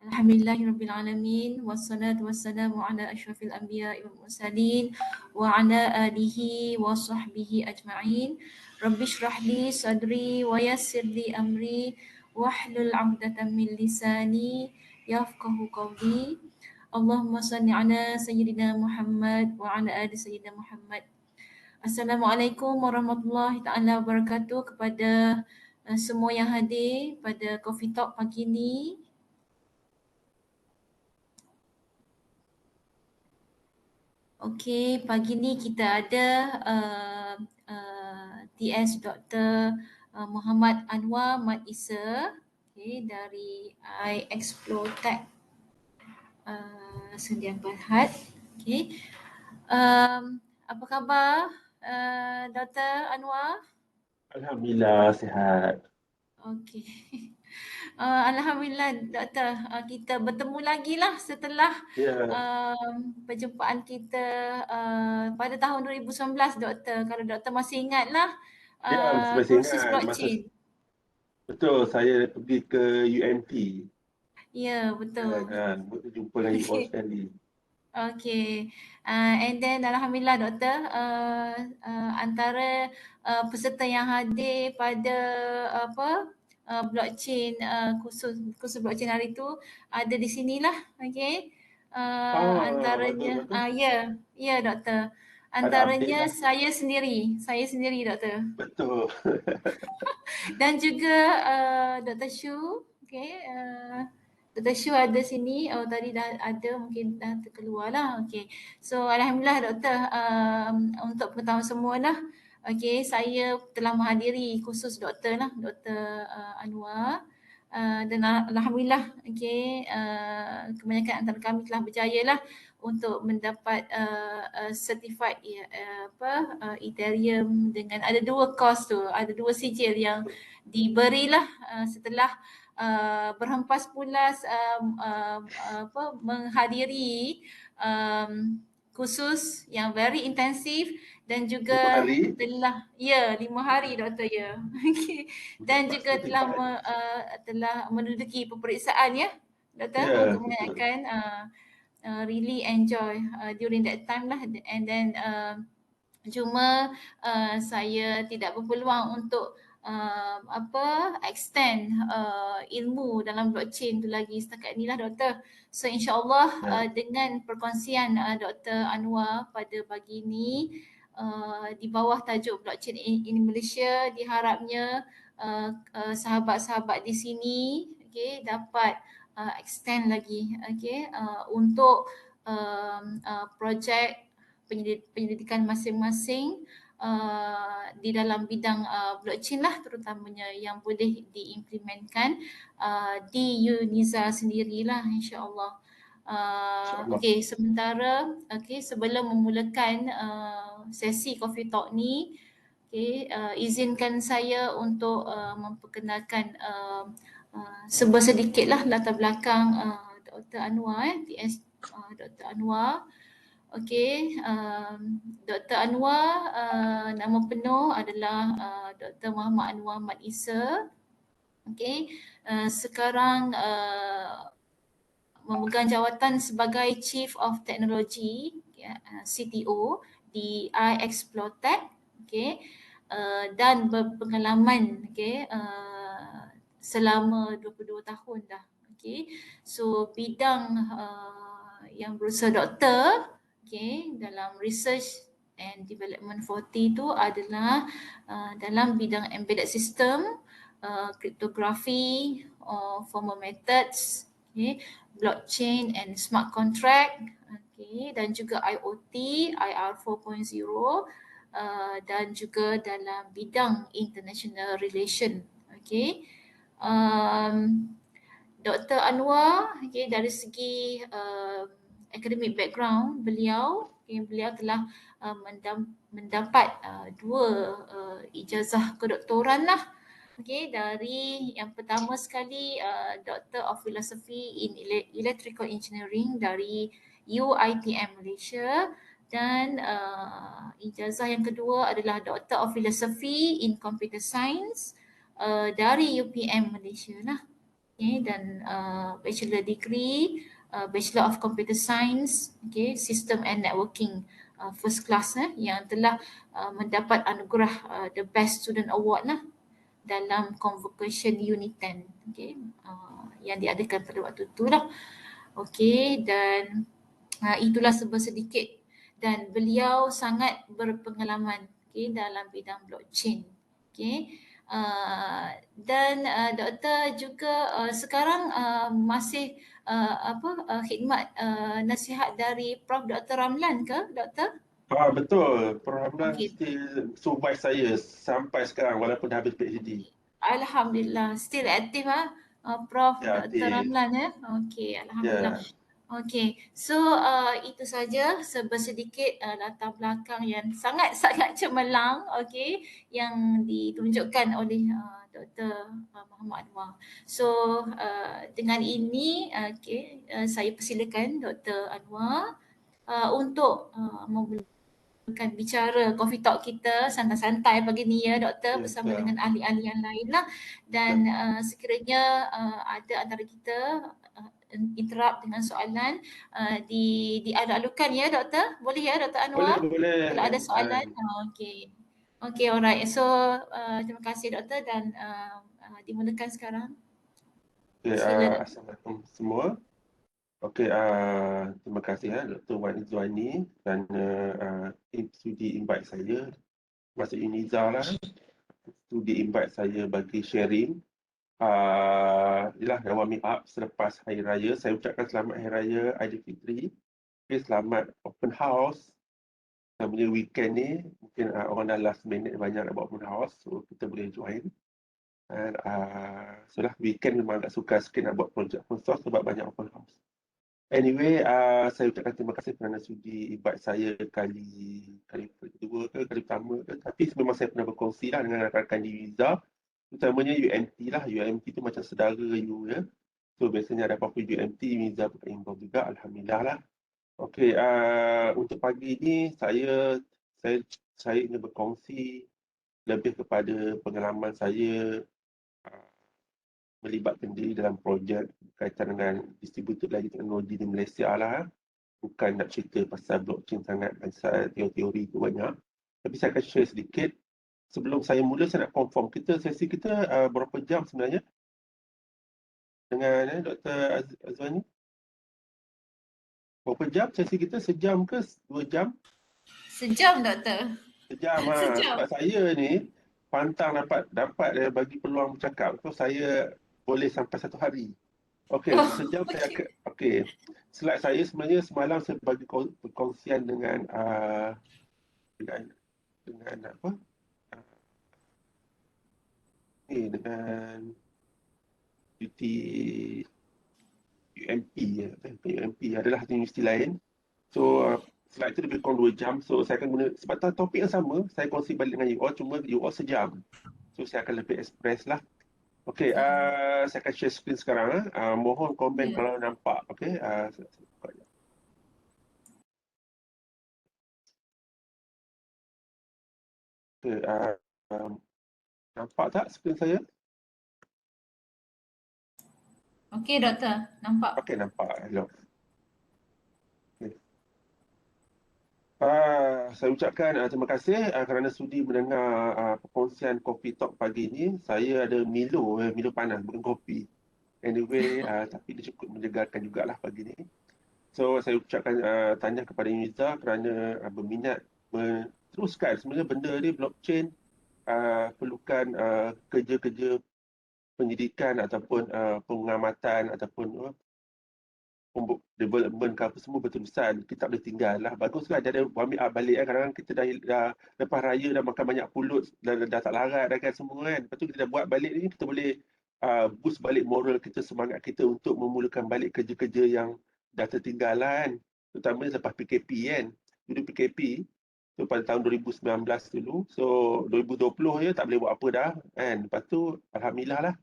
Alhamdulillahirabbil alamin wassalatu wassalamu ala asyrafil anbiya'i wal mursalin wa ala alihi wa sahbihi ajma'in. Rabbi shrah li sadri wa yassir li amri wahlul 'uqdatam min lisani yafqahu qawli. Allahumma salli ala sayyidina Muhammad wa ala ali sayyidina Muhammad. Assalamualaikum warahmatullahi taala wabarakatuh kepada semua yang hadir pada Coffee Talk pagi ni. Okey, pagi ni kita ada TS Dr. Muhammad Anwar Mat Isa, dari iExplore Tech Sdn Bhd. Apa khabar Dr. Anwar? Alhamdulillah sihat. Okey. Alhamdulillah Doktor, kita bertemu lagi lah setelah perjumpaan kita pada tahun 2019 Doktor. Kalau Doktor masih ingat lah kursus blockchain. Betul, saya pergi ke UMT. Ya, betul. Kan, berjumpa dengan you all sekali. Okay, and then Alhamdulillah Doktor, antara peserta yang hadir pada blockchain kursus blockchain hari tu ada di sinilah, okay. Antaranya ya Doktor, antaranya saya sendiri Doktor. Betul. Dan juga Dr. Shu, okay. Dr. Shu ada sini, tadi dah ada, mungkin dah terkeluar lah. Okay. So Alhamdulillah Doktor, untuk pengetahuan semua lah, okay, saya telah menghadiri kursus Doktor lah, Dr. Anwar. Dan Alhamdulillah, okay, kebanyakan antara kami telah berjaya lah untuk mendapat certified Ethereum dengan ada 2 course tu, ada 2 sijil yang diberilah setelah berhempas pulas menghadiri kursus yang very intensif dan juga 5 hari? telah 5 hari Doktor ya. Okay. Dan juga telah menduduki peperiksaan ya Doktor, untuk menanyakan really enjoy during that time lah, and then cuma saya tidak berpeluang untuk extend ilmu dalam blockchain tu lagi setakat ni lah Doktor. So insyaAllah dengan perkongsian Dr. Anwar pada pagi ni di bawah tajuk blockchain in Malaysia, diharapnya sahabat-sahabat di sini dapat extend lagi untuk projek penyelidikan masing-masing di dalam bidang blockchain lah, terutamanya yang boleh diimplementkan di UNIZA sendirilah insya-Allah. Okey, sementara sebelum memulakan sesi Coffee Talk ni, izinkan saya untuk memperkenalkan sedikitlah latar belakang Dr. Anwar, TS Dr. Anwar. Okey, Dr. Anwar nama penuh adalah Dr. Muhammad Anwar Mat Isa. Okey, sekarang memegang jawatan sebagai Chief of Technology, CTO di iExplore Tech, dan berpengalaman selama 22 tahun dah. So bidang yang berusaha doktor dalam research and development 40 tu adalah dalam bidang embedded system, cryptography, formal methods, blockchain and smart contract, dan juga IoT, IR 4.0, dan juga dalam bidang international relation. Dr. Anwar dari segi academic background beliau telah mendapat 2 ijazah kedoktoran lah. Dari yang pertama sekali Doctor of Philosophy in Electrical Engineering dari UiTM Malaysia, dan ijazah yang kedua adalah Doctor of Philosophy in Computer Science dari UPM Malaysia lah. okay, dan bachelor degree, Bachelor of Computer Science, okay, System and Networking first class yang telah mendapat anugerah the Best Student Award lah dalam Convocation Unit 10, okay, yang diadakan pada waktu tu lah. Okay, dan itulah sedikit, dan beliau sangat berpengalaman, okay, dalam bidang blockchain. Okay. Dan doktor juga sekarang masih khidmat nasihat dari Prof. Dr. Ramlan ke, doktor? Betul, Prof. Ramlan Okay. still supervise saya sampai sekarang walaupun dah habis PhD. Alhamdulillah, still aktif Prof. Ya, Dr. aktif. Ramlan ya. Okey, alhamdulillah. Ya. Okey, so itu saja sedikit latar belakang yang sangat cemerlang, okey, yang ditunjukkan oleh Dr. Muhammad Anwar. So dengan ini okey, saya persilakan Dr. Anwar untuk akan bicara coffee talk kita santai-santai pagi ni ya doktor, bersama dengan ahli-ahli yang lain lah, dan sekiranya ada antara kita interrupt dengan soalan dialu-alukan ya doktor, boleh ya Dr. Anwar? Boleh. Kalau ada soalan, okey, alright. So terima kasih doktor, dan dimulakan sekarang. Assalamualaikum semua. Okey, terima kasih Dr. Wan Izwani kerana sudi invite saya masuk Uniza lah. Sudi invite saya bagi sharing. Inilah warming up selepas Hari Raya. Saya ucapkan selamat Hari Raya Aidilfitri. Okay, selamat open house. Sebenarnya weekend ni mungkin orang dah last minute banyak nak buat open house, so kita boleh join. Dan so lah weekend memang agak suka sikit nak buat projek open source sebab banyak open house. Anyway, saya ucapkan terima kasih kerana sudi invite saya kali kedua ke, kali pertama ke. Tapi memang saya pernah berkongsi lah dengan rakan-rakan di Wiza. Utamanya UMT lah. UMT tu macam saudara you ya. So biasanya ada apa-apa UMT, Wiza pun involved juga. Alhamdulillah lah. Okey, untuk pagi ni saya ingin berkongsi lebih kepada pengalaman saya melibatkan diri dalam projek berkaitan dengan distributed ledger teknologi di Malaysia lah. Bukan nak cerita pasal blockchain sangat, pasal teori-teori tu banyak. Tapi saya akan share sedikit. Sebelum saya mula, saya nak confirm sesi kita berapa jam sebenarnya? Dengan Dr. Azwani? Berapa jam sesi kita? Sejam ke 2 jam? Sejam doktor. Sejam. Sebab saya ni pantang dapat bagi peluang bercakap. So saya boleh sampai 1 hari. Okey, sejam saya akan. Okey. Slide saya sebenarnya semalam saya bagi perkongsian dengan apa? Dengan duty UMP UMP adalah satu universiti lain. So slide itu lebih kurang 2 jam. So saya akan guna sebab topik yang sama, saya kongsi balik dengan you all, cuma you all sejam. So saya akan lebih express lah. Okey, saya akan share screen sekarang. Mohon komen kalau nampak. Okey, okay, nampak tak screen saya? Okey doktor, nampak. Okey, nampak. Hello. Okay. Saya ucapkan terima kasih kerana sudi mendengar perkongsian Coffee Talk pagi ini. Saya ada Milo panas, bukan kopi. Anyway, tapi dia cukup menyegarkan jugalah pagi ini. So, saya ucapkan tanya kepada Uniza kerana berminat meneruskan. Sebenarnya benda ni blockchain perlukan kerja-kerja pendidikan ataupun pengamatan ataupun development ke apa semua berterusan. Kita tak boleh tinggal lah. Baguslah dia ada warming up balik kan. Kadang-kadang kita dah lepas raya dah makan banyak pulut, dah tak larat dah kan semua kan. Lepas tu kita dah buat balik ni, kita boleh boost balik moral kita, semangat kita untuk memulakan balik kerja-kerja yang dah tertinggalan. Terutamanya lepas PKP kan. Dulu PKP tu pada tahun 2019 dulu. So 2020 je tak boleh buat apa dah kan. Lepas tu alhamdulillah lah.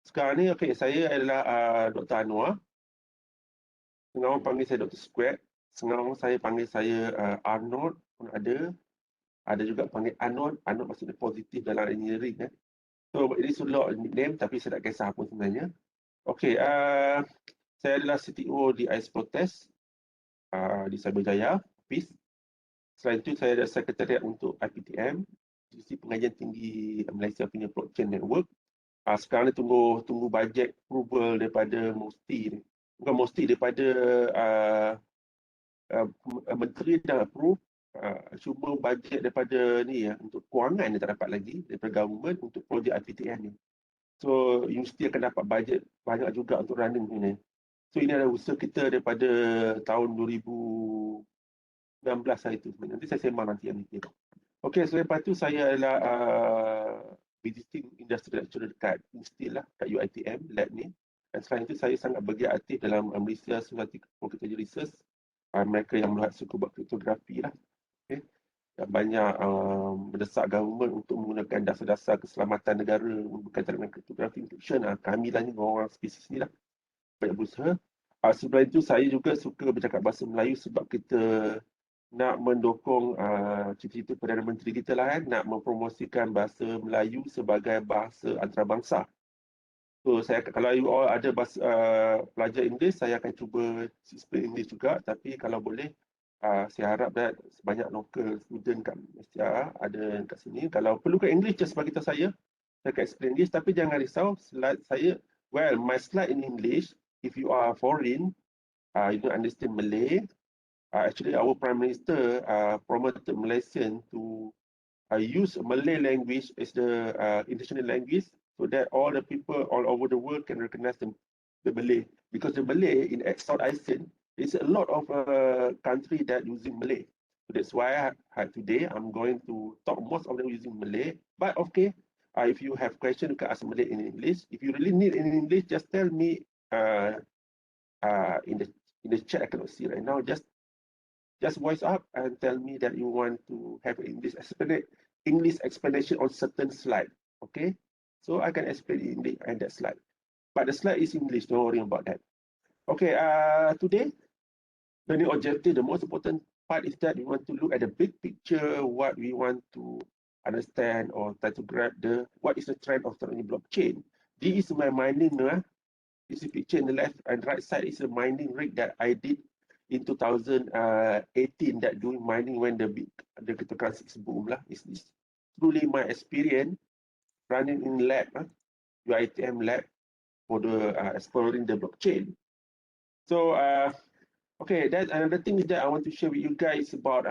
Sekarang ni okey, saya adalah Dr. Anwar. Setengah orang panggil saya Dr. Square. Setengah orang saya panggil saya Arnold pun ada. Ada juga panggil Arnold. Arnold maksudnya positif dalam engineering kan. So ini sudah nickname tapi saya tak kisah pun sebenarnya. Okey, saya adalah CTO di Ais Protest di Cyberjaya, Office. Selain itu, saya adalah Sekretariat untuk IPTM, Institusi Pengajian Tinggi Malaysia punya Blockchain Network. Sekarang ni tunggu bajet approval daripada MOSTI ni. Bukan MOSTI, daripada Menteri dah approve. Cuma bajet daripada ni untuk kewangan dia tak dapat lagi daripada government untuk projek IPTM ni. So, universiti akan dapat bajet banyak juga untuk running ni. So, ini adalah usaha kita daripada tahun 2016 hari itu. Nanti saya sembang nanti yang ni. Okey, selepas itu saya adalah visiting industry lecturer dekat universiti lah, kat UiTM lab ni. Dan selain itu saya sangat bergiat aktif dalam Malaysia Society for Cryptology Research. Mereka yang melihat suku buat kriptografi lah. Okay. Dan banyak mendesak government untuk menggunakan dasar-dasar keselamatan negara berkaitan dengan kriptografi encryption. Kami lah ni orang spesies ni lah banyak berusaha. Sebelum itu saya juga suka bercakap bahasa Melayu sebab kita nak mendukung cita-cita Perdana Menteri kita lah kan, nak mempromosikan bahasa Melayu sebagai bahasa antarabangsa. So saya, kalau you all ada bahasa, pelajar Inggeris, saya akan cuba speak English juga. Tapi kalau boleh, saya harap that sebanyak local student kat Malaysia ada kat sini. Kalau perlukan English, just bagi tahu saya akan explain English. Tapi jangan risau, slide saya, well, my slide in English, if you are foreign, you don't understand Malay, actually our Prime Minister promoted Malaysian to use Malay language as the international language so that all the people all over the world can recognize the Malay. Because the Malay in South Asian, there's a lot of country that using Malay. So that's why today I'm going to talk most of them using Malay. But okay, if you have question, you can ask Malay in English. If you really need in English, just tell me in the chat. I cannot see right now. Just voice up and tell me that you want to have English explanation on certain slide. Okay, so I can explain in that slide. But the slide is English, don't worry about that. Okay, today, learning objective, the most important part is that we want to look at the big picture, what we want to understand or try to grab what is the trend of the blockchain. This is my mining. This is picture in the left and right side is a mining rig that I did in 2018 that doing mining when the cryptocurrency boom lah. It's truly my experience running in lab, UiTM lab for the exploring the blockchain. So okay, that another thing is that I want to share with you guys about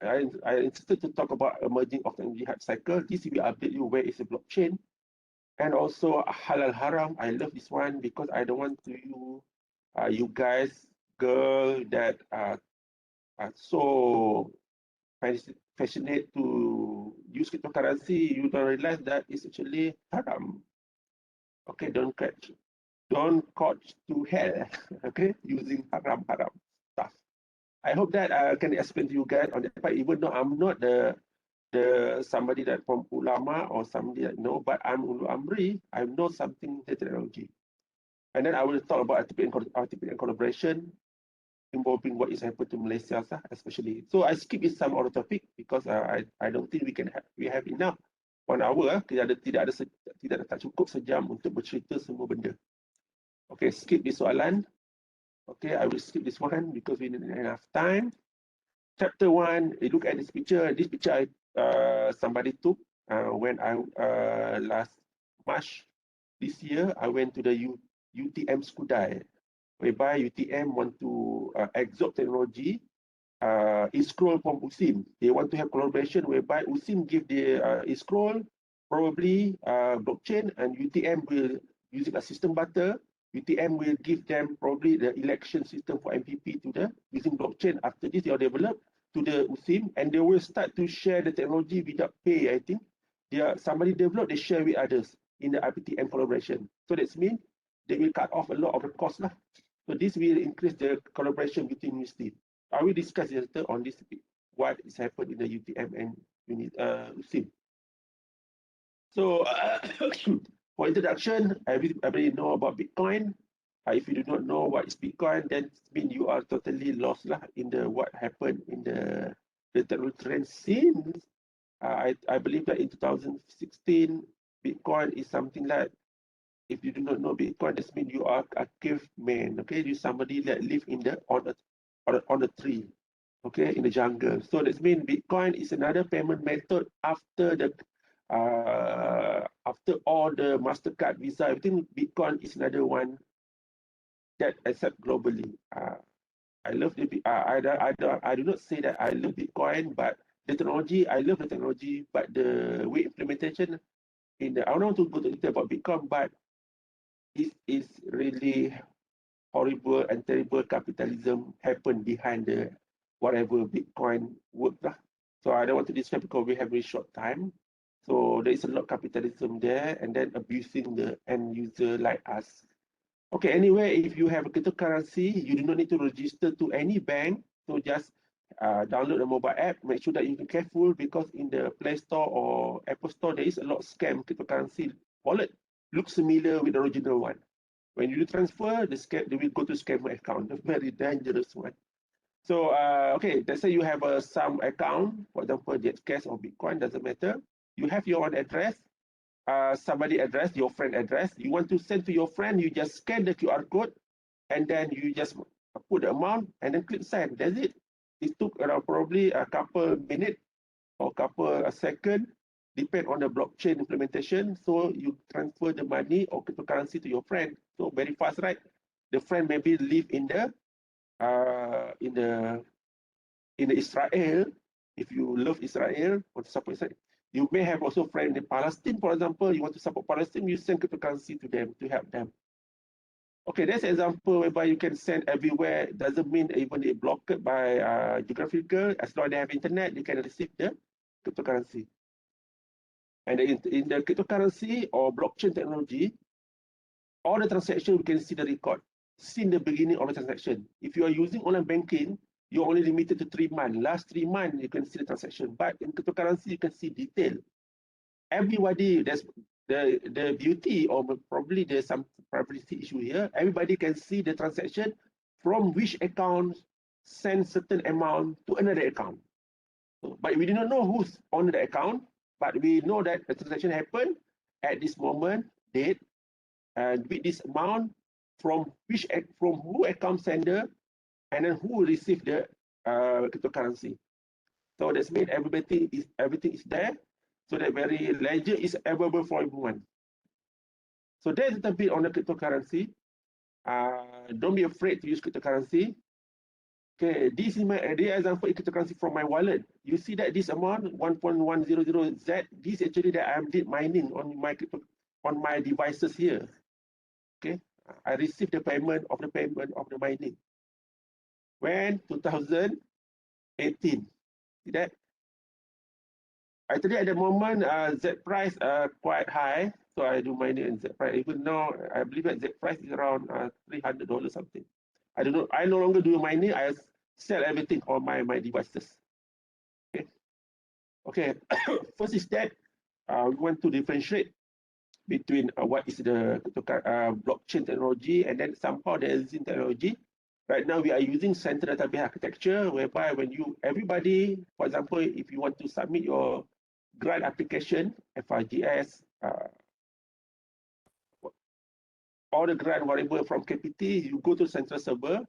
I insisted to talk about emerging of the jihad cycle. This will update you where is the blockchain. And also halal haram. I love this one because I don't want to you guys girl that are so passionate to use cryptocurrency, you don't realize that it's actually haram. Okay, don't catch to hell. Okay, using haram stuff. I hope that I can explain to you guys on that part, even though I'm not the somebody that from ulama or somebody that know, but I'm Ulu Amri. I know something the technology. And then I will talk about RTP and collaboration involving what is happening to Malaysia, especially. So I skip some other topic because I don't think we have enough 1 hour. Tidak tak cukup sejam untuk bercerita semua benda. Okay, skip this soalan. Okay, I will skip this one because we need enough time. Chapter 1, look at this picture. This picture somebody took when I last March this year. I went to the UTM Skudai, whereby UTM want to absorb technology scroll from USIM. They want to have collaboration whereby USIM give the scroll, probably blockchain, and UTM will using a system butter. UTM will give them probably the election system for MPP to the using blockchain. After this, they will develop to the USIM and they will start to share the technology without pay. I think somebody develop, they share with others in the IPTM collaboration. So that means they will cut off a lot of the cost lah. So this will increase the collaboration between university. I will discuss later on this what is happened in the UTM and USIM. So for introduction, everybody know about Bitcoin. If you do not know what is Bitcoin, then it means you are totally lost lah in the what happened in the trend scene. I believe that in 2016, Bitcoin is something like if you do not know Bitcoin, that means you are a caveman. Okay, you somebody that live in the on a tree. Okay, in the jungle. So that means Bitcoin is another payment method after the after all the Mastercard, Visa, everything. Bitcoin is another one that accept globally. I love the I do not say that I love Bitcoin, but the technology, I love the technology, but the way implementation in the, I don't want to go to detail about Bitcoin, but it is really horrible and terrible capitalism happen behind the whatever Bitcoin work lah. So I don't want to describe because we have very short time. So there is a lot of capitalism there, and then abusing the end user like us. Okay, anyway, if you have a cryptocurrency, you do not need to register to any bank. So just download the mobile app. Make sure that you be careful because in the Play Store or Apple Store, there is a lot of scam cryptocurrency wallet. Looks similar with the original one. When you do transfer, they will go to scammer account, a very dangerous one. So, okay, let's say you have some account, for example, Jetcash or Bitcoin, doesn't matter. You have your own address, somebody address, your friend address. You want to send to your friend, you just scan the QR code, and then you just put the amount and then click send. That's it. It took around probably a couple minutes or couple second, depend on the blockchain implementation. So you transfer the money or cryptocurrency to your friend. So very fast, right? The friend maybe live in the Israel. If you love Israel or support Israel, you may have also friend in Palestine, for example. You want to support Palestine, you send cryptocurrency to them to help them. Okay, that's an example whereby you can send everywhere. Doesn't mean even they blocked by geographical. As long as they have internet, you can receive the cryptocurrency. And in the cryptocurrency or blockchain technology, all the transaction we can see the record, since the beginning of the transaction. If you are using online banking, you're only limited to 3 months. Last 3 months, you can see the transaction. But in cryptocurrency, you can see detail. Everybody, there's the beauty, or probably there's some privacy issue here. Everybody can see the transaction from which account send certain amount to another account. But we do not know who's on the account, but we know that the transaction happened at this moment, date, and with this amount from who account sender, and then who received the cryptocurrency. So that's mean everything is there. So that very ledger is available for everyone. So that's a little bit on the cryptocurrency. Don't be afraid to use cryptocurrency. Okay, this is my example cryptocurrency from my wallet. You see that this amount 1.100Z, this actually that I did mining on my devices here. Okay, I received the payment of the mining. When 2018. See that? Actually, at the moment, Z price quite high, so I do mining in Z price. Even now, I believe that Z price is around $300 something. I don't know. I no longer do mining. I sell everything on my devices. Okay. Okay. First is that we want to differentiate between what is the blockchain technology and then somehow the existing technology. Right now, we are using central database architecture, whereby when everybody, for example, if you want to submit your grant application, FRGS, all the grant whatever from KPT, you go to central server,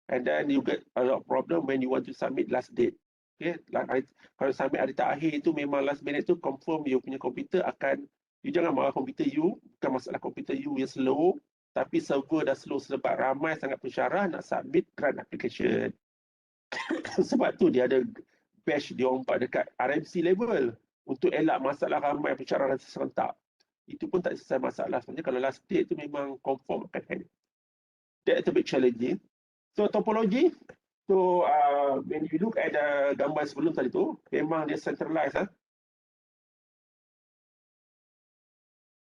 and then you get a lot of problem when you want to submit last date. Okay, kalau submit hari terakhir itu memang last minute tu confirm you punya komputer akan, you jangan marah komputer you, bukan masalah komputer you yang slow, tapi server dah slow sebab ramai sangat pensyarah nak submit grant application. Sebab tu dia ada batch dia umpat dekat RMC level untuk elak masalah ramai pensyarah dan serentak. Itu pun tak selesai masalah. Sebenarnya kalau last date tu memang confirm akan hang. That's a bit challenging. So topology, so when you look at the gambar sebelum tadi tu, memang dia centralized.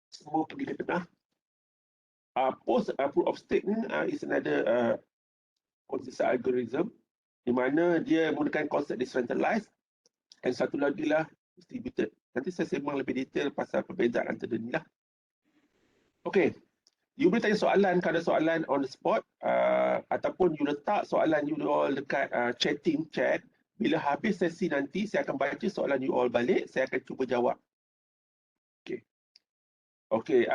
Semua pergi ke tengah. Post proof of stake is another consensus algorithm di mana dia menggunakan konsep decentralized, dan satu lagi lah distributed. Nanti saya sembang lebih detail pasal perbezaan antara ni lah. Okay. You boleh tanya soalan kalau ada soalan on the spot, ataupun you letak soalan you all dekat chat. Bila habis sesi nanti, saya akan baca soalan you all balik, saya akan cuba jawab. Okay. Okay.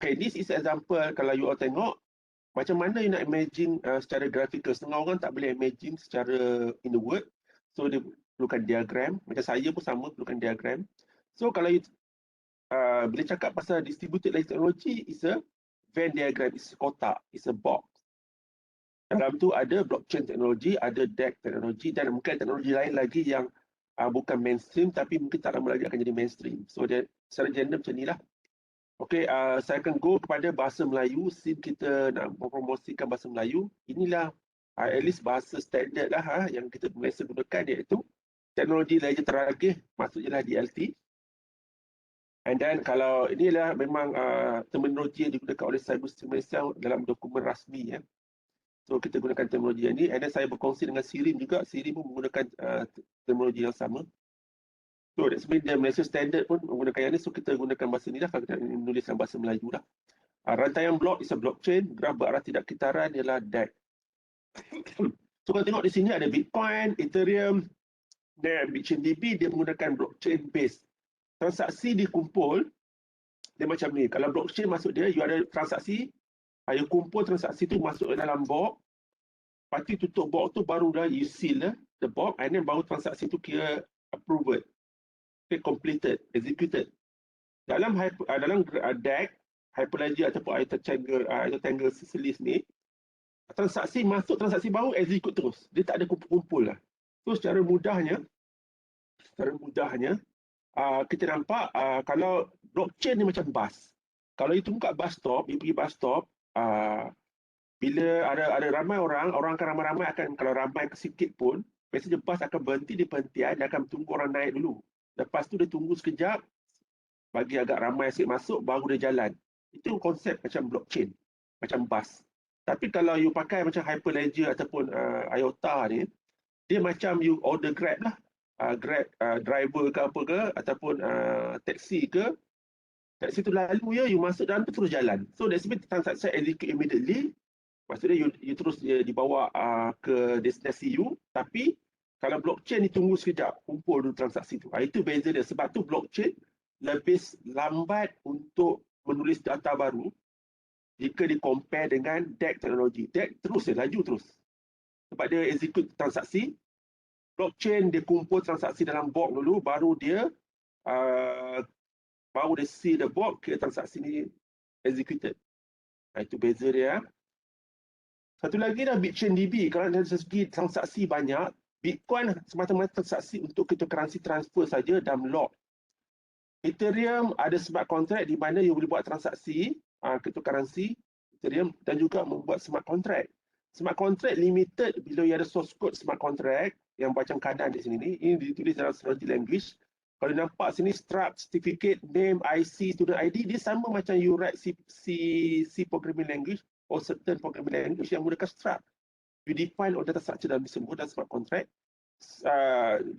Okay, this is example kalau you all tengok macam mana you nak imagine secara grafikal. Setengah orang tak boleh imagine secara in the word. So dia perlukan diagram. Macam saya pun sama perlukan diagram. So kalau you bila cakap pasal distributed ledger technology, is a Venn diagram, is kotak, is a box. Dalam tu ada blockchain teknologi, ada DEX teknologi dan mungkin teknologi lain lagi yang bukan mainstream tapi mungkin tak lama lagi akan jadi mainstream. So dia secara general macam ni lah. Okay, saya akan go kepada bahasa Melayu. Since kita nak mempromosikan bahasa Melayu, inilah at least bahasa standard lah yang kita biasa gunakan, iaitu teknologi ledger teragih, maksudnya lah DLT. And then kalau inilah memang terminologi yang digunakan oleh Cybersecurity Malaysia dalam dokumen rasmi ya. So kita gunakan terminologi ini. And then saya berkongsi dengan Sirim juga. Sirim pun menggunakan terminologi yang sama. So that's mean the Malaysia standard pun menggunakan yang ni. So kita gunakan bahasa ni lah kalau kita menulis dalam bahasa Melayu lah. Rantaian blok is a blockchain. Graf berarah tidak kitaran ialah DEX. So kalau tengok di sini ada Bitcoin, Ethereum, dan BitchainDB dia menggunakan blockchain base. Transaksi dikumpul dia macam ni. Kalau blockchain maksud dia you ada transaksi, you kumpul transaksi tu masuk dalam box. Lepas tu tutup box tu barulah you seal the box and then baru transaksi tu kira approved. Okay, completed, executed. Dalam DEX, Hyperledger ataupun Tangle Sys ni, transaksi masuk, transaksi baru execute terus. Dia tak ada kumpul-kumpul lah. So secara mudahnya kita nampak kalau blockchain ni macam bus. Kalau you tunggu kat bus stop, you pergi bus stop, bila ada ramai orang akan ramai-ramai akan, kalau ramai sikit pun, biasanya bus akan berhenti di perhentian, dia akan tunggu orang naik dulu. Lepas tu dia tunggu sekejap, bagi agak ramai sikit masuk, baru dia jalan. Itu konsep macam blockchain, macam bus. Tapi kalau you pakai macam Hyperledger ataupun IOTA ni, dia macam you order Grab lah. Grab driver ke apa ke, ataupun taxi ke. Taxi tu lalu you masuk dalam tu terus jalan. So that's mean transaksi execute immediately. Maksudnya you terus dibawa ke destinasi you. Tapi kalau blockchain ni tunggu sekejap, kumpul dulu transaksi tu. Itu beza dia. Sebab tu blockchain lebih lambat untuk menulis data baru jika di-compare dengan DEX teknologi. DEX terus dia laju terus. Sebab dia execute transaksi. Blockchain dia kumpul transaksi dalam box dulu, baru dia see the box ke transaksi ni executed. Itu beza dia. Satu lagi dah BitchainDB. Kalau dari segi transaksi banyak, Bitcoin semata-mata transaksi untuk cryptocurrency transfer saja dan lock. Ethereum ada smart contract di mana you boleh buat transaksi cryptocurrency Ethereum dan juga membuat smart contract. Smart contract limited bila you ada source code smart contract yang macam keadaan di sini ni. Ini ditulis dalam security language. Kalau nampak sini struct, certificate, name, IC, student ID, dia sama macam you write C programming language or certain programming language yang menggunakan struct. You define all data structure dalam disebut dalam smart contract.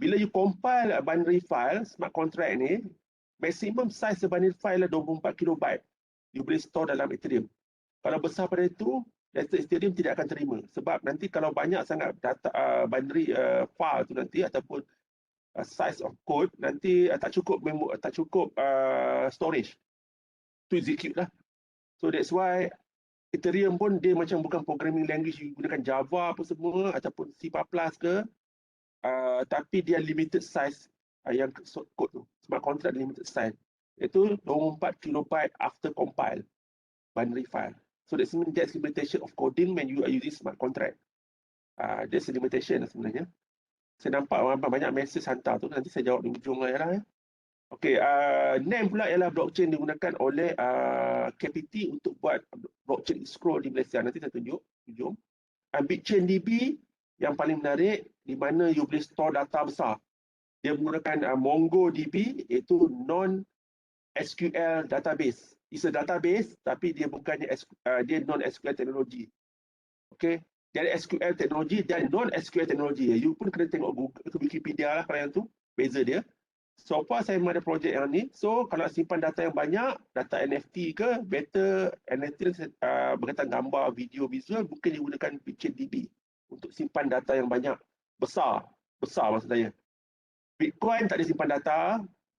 Bila you compile binary file, smart contract ni, maximum size binary file lah 24 kilobyte. You boleh store dalam Ethereum. Kalau besar pada itu, data Ethereum tidak akan terima. Sebab nanti kalau banyak sangat data binary file tu nanti ataupun size of code, nanti tak cukup storage to execute lah. So that's why Ethereum pun dia macam bukan programming language you gunakan Java apa semua ataupun C++ ke, tapi dia limited size yang code tu, smart contract limited size, iaitu 24 kilobyte after compile binary file. So that's limitation of coding when you are using smart contract. That's a limitation sebenarnya. Saya nampak banyak message hantar tu, nanti saya jawab di ujung lah ya. Okey, NAM pula ialah blockchain digunakan oleh KPT untuk buat blockchain escrow di Malaysia. Nanti saya tunjuk ujung. BitchainDB yang paling menarik di mana you boleh store data besar. Dia menggunakan MongoDB, iaitu non-SQL database. It's a database tapi dia bukannya dia non-SQL teknologi. Okey, dia ada SQL teknologi dan non-SQL teknologi. You pun kena tengok Google, Wikipedia lah kalau yang tu, beza dia. So far saya memang ada projek yang ni. So kalau simpan data yang banyak, data NFT ke, better NFT berkaitan gambar, video, visual, mungkin digunakan BitchainDB untuk simpan data yang banyak. Besar maksud saya. Bitcoin tak ada simpan data,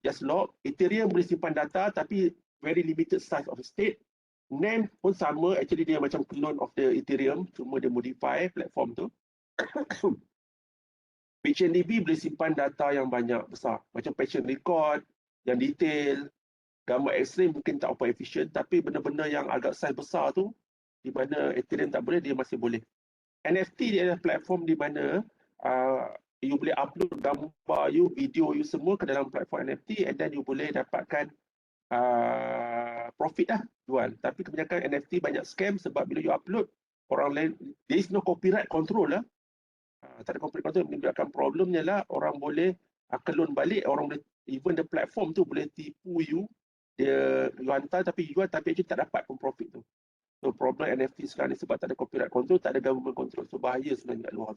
just lock. Ethereum boleh simpan data tapi very limited size of state. name pun sama, actually dia macam clone of the Ethereum, cuma dia modify platform tu. PationDB boleh simpan data yang banyak besar, macam patient record, yang detail, gambar X-ray mungkin tak apa efisien, tapi benda-benda yang agak size besar tu, di mana Ethereum tak boleh, dia masih boleh. NFT dia adalah platform di mana you boleh upload gambar you, video you semua ke dalam platform NFT, and then you boleh dapatkan profit lah, jual. Tapi kebanyakan NFT banyak scam sebab bila you upload, orang lain, there is no copyright control lah. Tak ada copyright control, menimbulkan problemnya lah, orang boleh kelon balik, orang boleh, even the platform tu boleh tipu you, dia you hantar tapi jual, tapi actually tak dapat pun profit tu. So problem NFT sekarang ni sebab tak ada copyright control, tak ada government control, so bahaya sebenarnya kat luar.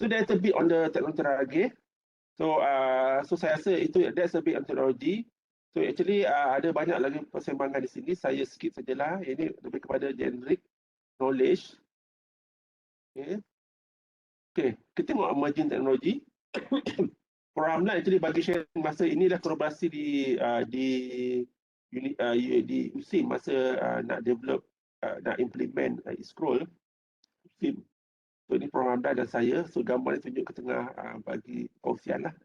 So that's a bit on the technology. So saya rasa itu, that's a bit on technology. So actually ada banyak lagi persembahan di sini, saya skip sajalah. Ini lebih kepada generic knowledge. Okay, kita tengok emerging technology. Ramlan actually bagi sharing masa inilah kolaborasi di USIM masa nak develop, nak implement scroll USIM. So ini Ramlan dan saya. So gambar yang tunjuk ke tengah bagi kongsian lah.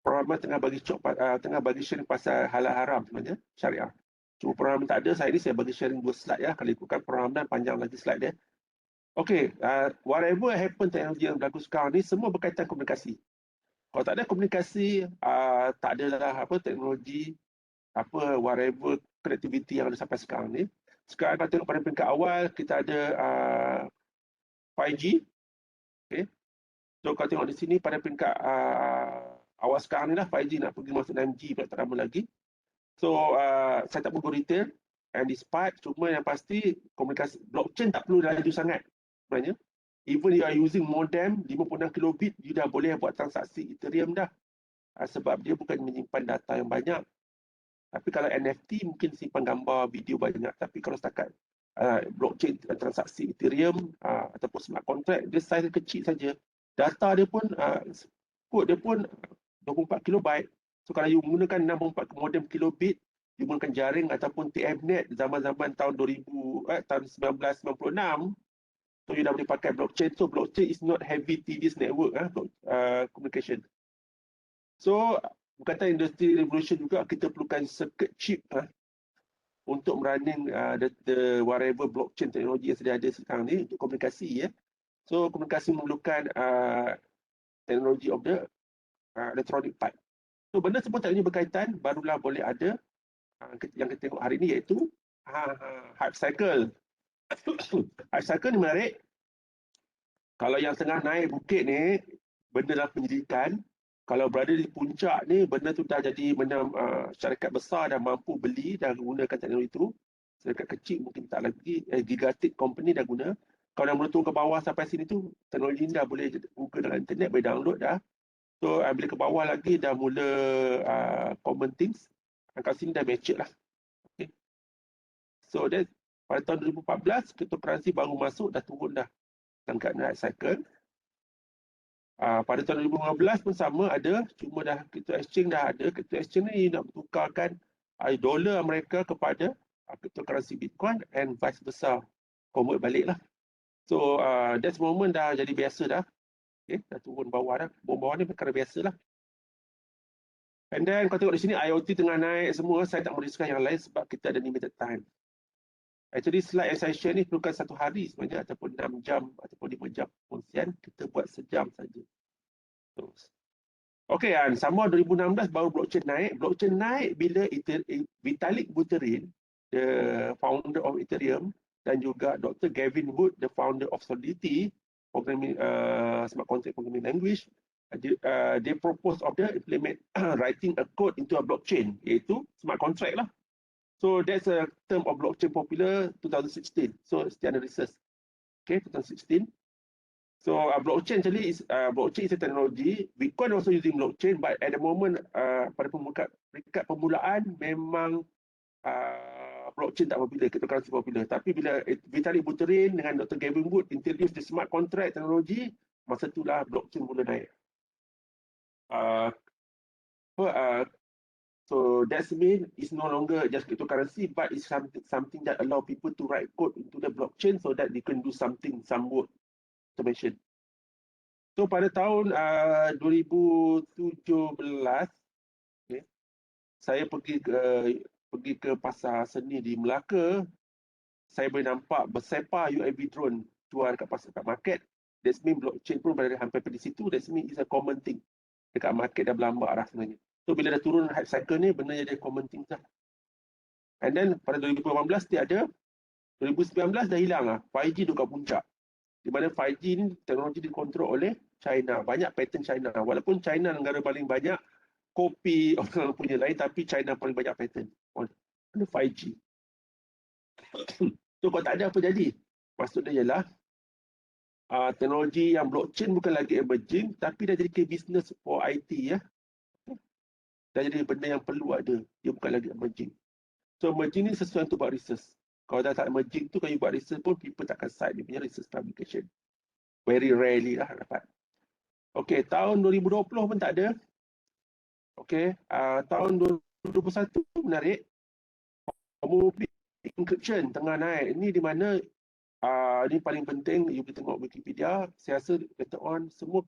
Ramlan tengah bagi sharing pasal halal haram sebenarnya, syariah. Cuma Ramlan tak ada, saya bagi sharing 2 slide ya. Kalau ikutkan Ramlan panjang lagi slide dia. Okay, whatever happen teknologi yang berlaku sekarang ni semua berkaitan komunikasi. Kalau tak ada komunikasi, tak adalah teknologi, whatever connectivity yang ada sampai sekarang ni. Sekarang kita tengok pada peringkat awal, kita ada 5G. Okay. So kalau tengok di sini pada peringkat awal sekarang ni lah, 5G nak pergi masuk 6G, tak lama lagi. So saya tak perlu detail, and despite, cuma yang pasti komunikasi, blockchain tak perlu laju sangat sebenarnya. Even you are using modem 56 kilobit, you dah boleh buat transaksi Ethereum dah. Sebab dia bukan menyimpan data yang banyak. Tapi kalau NFT mungkin simpan gambar, video banyak. Tapi kalau setakat blockchain transaksi Ethereum ataupun smart contract, dia size kecil saja. Data dia pun, kod dia pun 24 kilobyte. So kalau you menggunakan 64 modem kilobit, you menggunakan jaring ataupun TMNet zaman-zaman tahun 1996, so you dah boleh pakai blockchain. So blockchain is not heavy tedious network communication. So berkaitan industri revolution juga, kita perlukan circuit chip untuk running the whatever blockchain teknologi yang sedia ada sekarang ni untuk komunikasi ya. So komunikasi memerlukan teknologi of the electronic part. So benda semua teknologi berkaitan, barulah boleh ada yang kita tengok hari ni, iaitu hype cycle. Hype cycle ni menarik. Kalau yang tengah naik bukit ni, benda dalam penyelidikan. Kalau berada di puncak ni, benda tu dah jadi benda syarikat besar dah mampu beli, dah gunakan teknologi itu. Syarikat kecil mungkin tak lagi, gigatic company dah guna. Kalau yang turun ke bawah sampai sini tu, teknologi ni dah boleh Google dalam internet, boleh download dah. So bila ke bawah lagi, dah mula common things. Kat sini dah mature lah. Okay. So pada tahun 2014, cryptocurrency baru masuk, dah turun dah dalam keadaan cycle. Pada tahun 2015 pun sama ada, cuma dah crypto exchange dah ada. Crypto exchange ni nak bertukarkan dolar Amerika kepada cryptocurrency Bitcoin and vice versa, convert balik lah. So that's moment dah jadi biasa dah. Okay, dah turun bawah dah. Bawah ni perkara biasa lah. And then kalau tengok di sini IoT tengah naik semua, saya tak mau discuss yang lain sebab kita ada limited time. Actually slide yang saya share ni perlukan 1 hari sebenarnya, ataupun 6 jam ataupun 5 jam kongsian, kita buat sejam saja. Okey, sama 2016 baru blockchain naik. Blockchain naik bila Vitalik Buterin, the founder of Ethereum, dan juga Dr. Gavin Wood, the founder of Solidity, programming smart contract programming language, they propose of the implement writing a code into a blockchain, iaitu smart contract lah. So that's a term of blockchain popular 2016. So still under research. Okay, 2016. So blockchain actually is blockchain is a technology. Bitcoin also using blockchain, but at the moment pada peringkat permulaan memang blockchain tak popular, cryptocurrency popular. Tapi bila Vitalik Buterin dengan Dr. Gavin Wood introduce the smart contract teknologi, masa itulah blockchain mula naik. So that's mean it's no longer just cryptocurrency, but it's something that allow people to write code into the blockchain so that they can do something, some work automation. So pada tahun 2017, okay, saya pergi ke pasar seni di Melaka. Saya boleh nampak bersepah UAV drone jual dekat pasar, dekat market. That's mean blockchain pun berada hampir di situ. That's mean it's a common thing. Dekat market dah berlambak dah sebenarnya. So bila dah turun hype cycle ni, benda jadi common thing dah. And then pada 2018 dia ada, 2019 dah hilang lah. 5G duduk kat puncak. Di mana 5G ni teknologi dikontrol oleh China. Banyak patent China. Walaupun China negara paling banyak kopi orang punya lain, tapi China paling banyak patent on 5G. So kalau tak ada apa jadi? Maksudnya ialah teknologi yang blockchain bukan lagi emerging, tapi dah jadi ke business for IT ya. Dah jadi benda yang perlu ada. Dia bukan lagi emerging. So emerging ni sesuai untuk buat research. Kalau dah tak emerging tu, kalau you buat research pun, people takkan cite dia punya research publication. Very rarely lah dapat. Okay, tahun 2020 pun tak ada. Okay, tahun 2021 menarik. Homomorphic encryption tengah naik. Ini di mana ini paling penting, you boleh tengok Wikipedia. Saya rasa later on semua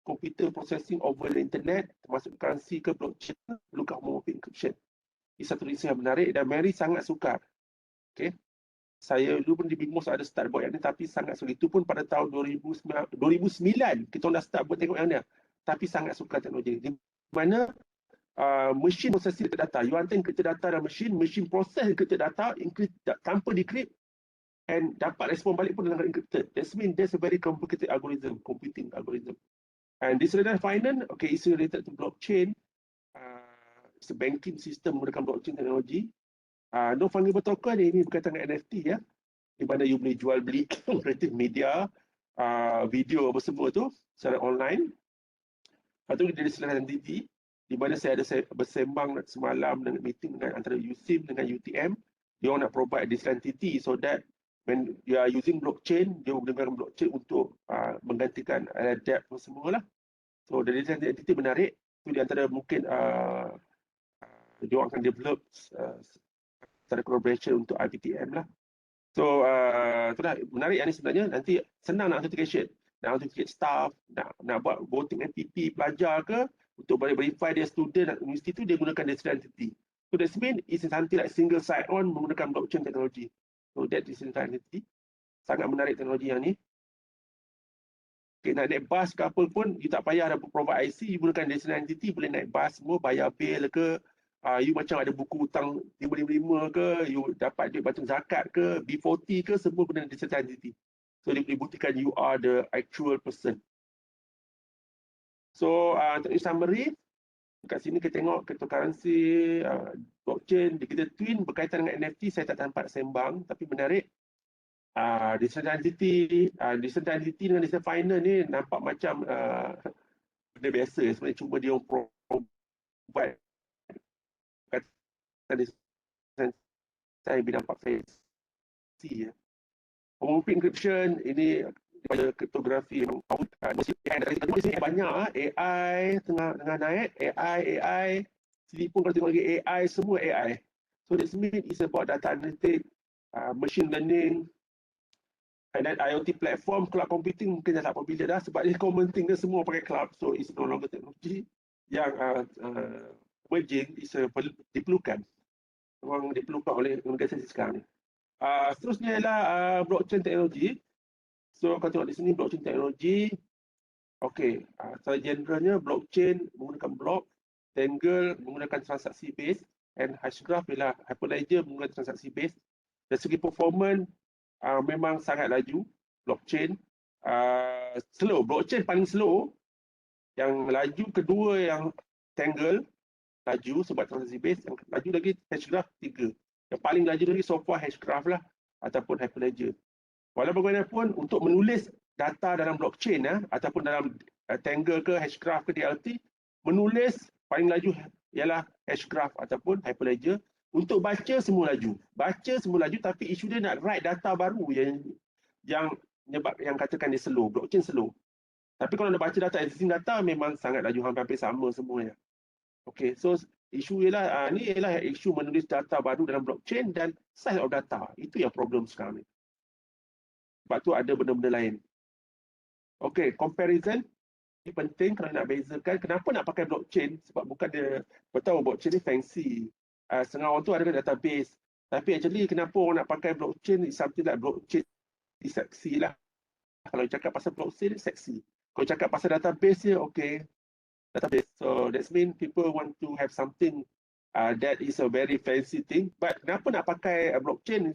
computer processing over the internet, termasuk currency ke blockchain, perlukan homomorphic encryption. Ini satu research yang menarik dan Mary sangat sukar. Okay. Saya dulu pun di Bingus ada start buat yang ni, tapi sangat sulit. Itu pun pada tahun 2009 kita dah start buat tengok yang ni. Tapi sangat suka teknologi. Di mana machine processing data. You hantar encrypted data dalam machine process encrypted data tanpa decrypt and dapat respon balik pun dengan encrypted. That means there's a very complicated algorithm, computing algorithm. And decentralized finance, okay, is related to blockchain. It's a banking system menggunakan blockchain teknologi. Non-fungible token ini berkaitan dengan NFT ya. Di mana you boleh jual beli creative media, video apa semua tu secara online. Lepas tu dia decentralized entity, di mana saya ada bersembang semalam dengan meeting dengan antara USIM dengan UTM. Dia orang nak provide decentralized entity so that when you are using blockchain, dia menggunakan blockchain untuk menggantikan debt apa semua lah. So the decentralized entity menarik. Itu di antara mungkin dia orang akan develop secara collaboration untuk IPTM lah. So itulah menarik yang ni sebenarnya. Nanti senang nak authentication, nak authenticate staff, nak buat voting MPP pelajar ke, untuk boleh verify dia student universiti tu, dia gunakan decentralized entity. So that means it's something like single sign-on menggunakan blockchain technology. So that is decentralized entity. Sangat menarik teknologi yang ni. Okay, nak naik bas ke apa pun, you tak payah dah provide IC, you gunakan decentralized entity, boleh naik bas semua, bayar bil ke, you macam ada buku hutang 555 ke, you dapat duit bantuan zakat ke, B40 ke, semua guna decentralized entity. So dia boleh buktikan you are the actual person. So untuk summary, kat sini kita tengok cryptocurrency, blockchain, digital twin berkaitan dengan NFT. Saya tak sempat sembang, tapi menarik. Decentralized entity dengan decentralized finance ni nampak macam benda biasa. Sebenarnya cuma dia provide saya bidang 4 ya. Homomorphic encryption ini pada kriptografi memang banyak AI tengah naik, AI sini pun kalau tengok lagi AI, semua AI. So that means it's about data analytics, machine learning, and then IoT platform, cloud computing mungkin dah tak popular dah sebab dia common thing dia semua pakai cloud. So it's no longer teknologi yang emerging, diperlukan. Memang diperlukan oleh organisasi sekarang ni. Seterusnya ialah blockchain teknologi. So kalau tengok di sini blockchain teknologi, okey, secara generalnya blockchain menggunakan block, Tangle menggunakan transaksi base, and Hashgraph ialah Hyperledger menggunakan transaksi base. Dari segi performance memang sangat laju blockchain. Slow, blockchain paling slow. Yang laju kedua yang Tangle laju sebab transaksi base, yang laju lagi Hashgraph 3. Yang paling laju lagi so far Hashgraph lah ataupun Hyperledger. Walau bagaimanapun untuk menulis data dalam blockchain ataupun dalam Tangle ke Hashgraph ke DLT, menulis paling laju ialah Hashgraph ataupun Hyperledger. Untuk baca semua laju. Baca semua laju, tapi isu dia nak write data baru yang katakan dia slow, blockchain slow. Tapi kalau nak baca data existing data memang sangat laju, hampir sama semuanya. Okay, so Isu ialah ni ialah isu menulis data baru dalam blockchain dan size of data. Itu yang problem sekarang ni. Sebab tu ada benda-benda lain. Okey, comparison ini penting kalau nak bezakan kenapa nak pakai blockchain, sebab bukan dia betul blockchain ni fancy. Setengah orang tu ada database. Tapi actually kenapa orang nak pakai blockchain is something like blockchain is seksi lah. Kalau cakap pasal blockchain seksi. Kalau cakap pasal database dia okey. Database. So that means people want to have something that is a very fancy thing. But kenapa nak pakai blockchain?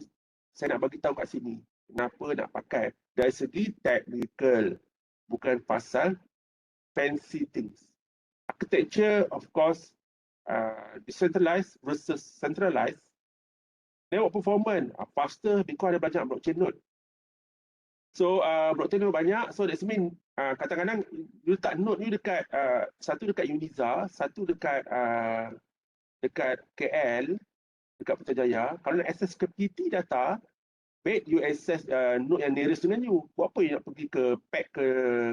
Saya nak bagi tahu kat sini. Kenapa nak pakai? Dari segi technical, bukan pasal fancy things. Architecture, of course, decentralized versus centralized. Network performance faster because ada banyak blockchain node. So blockchain node banyak, so that means kadang-kadang you letak node ni dekat satu dekat Uniza, satu dekat KL, dekat Putrajaya. Kalau nak access ke PT data, baik you access node yang nearest dengan you. Buat apa you nak pergi ke PAC ke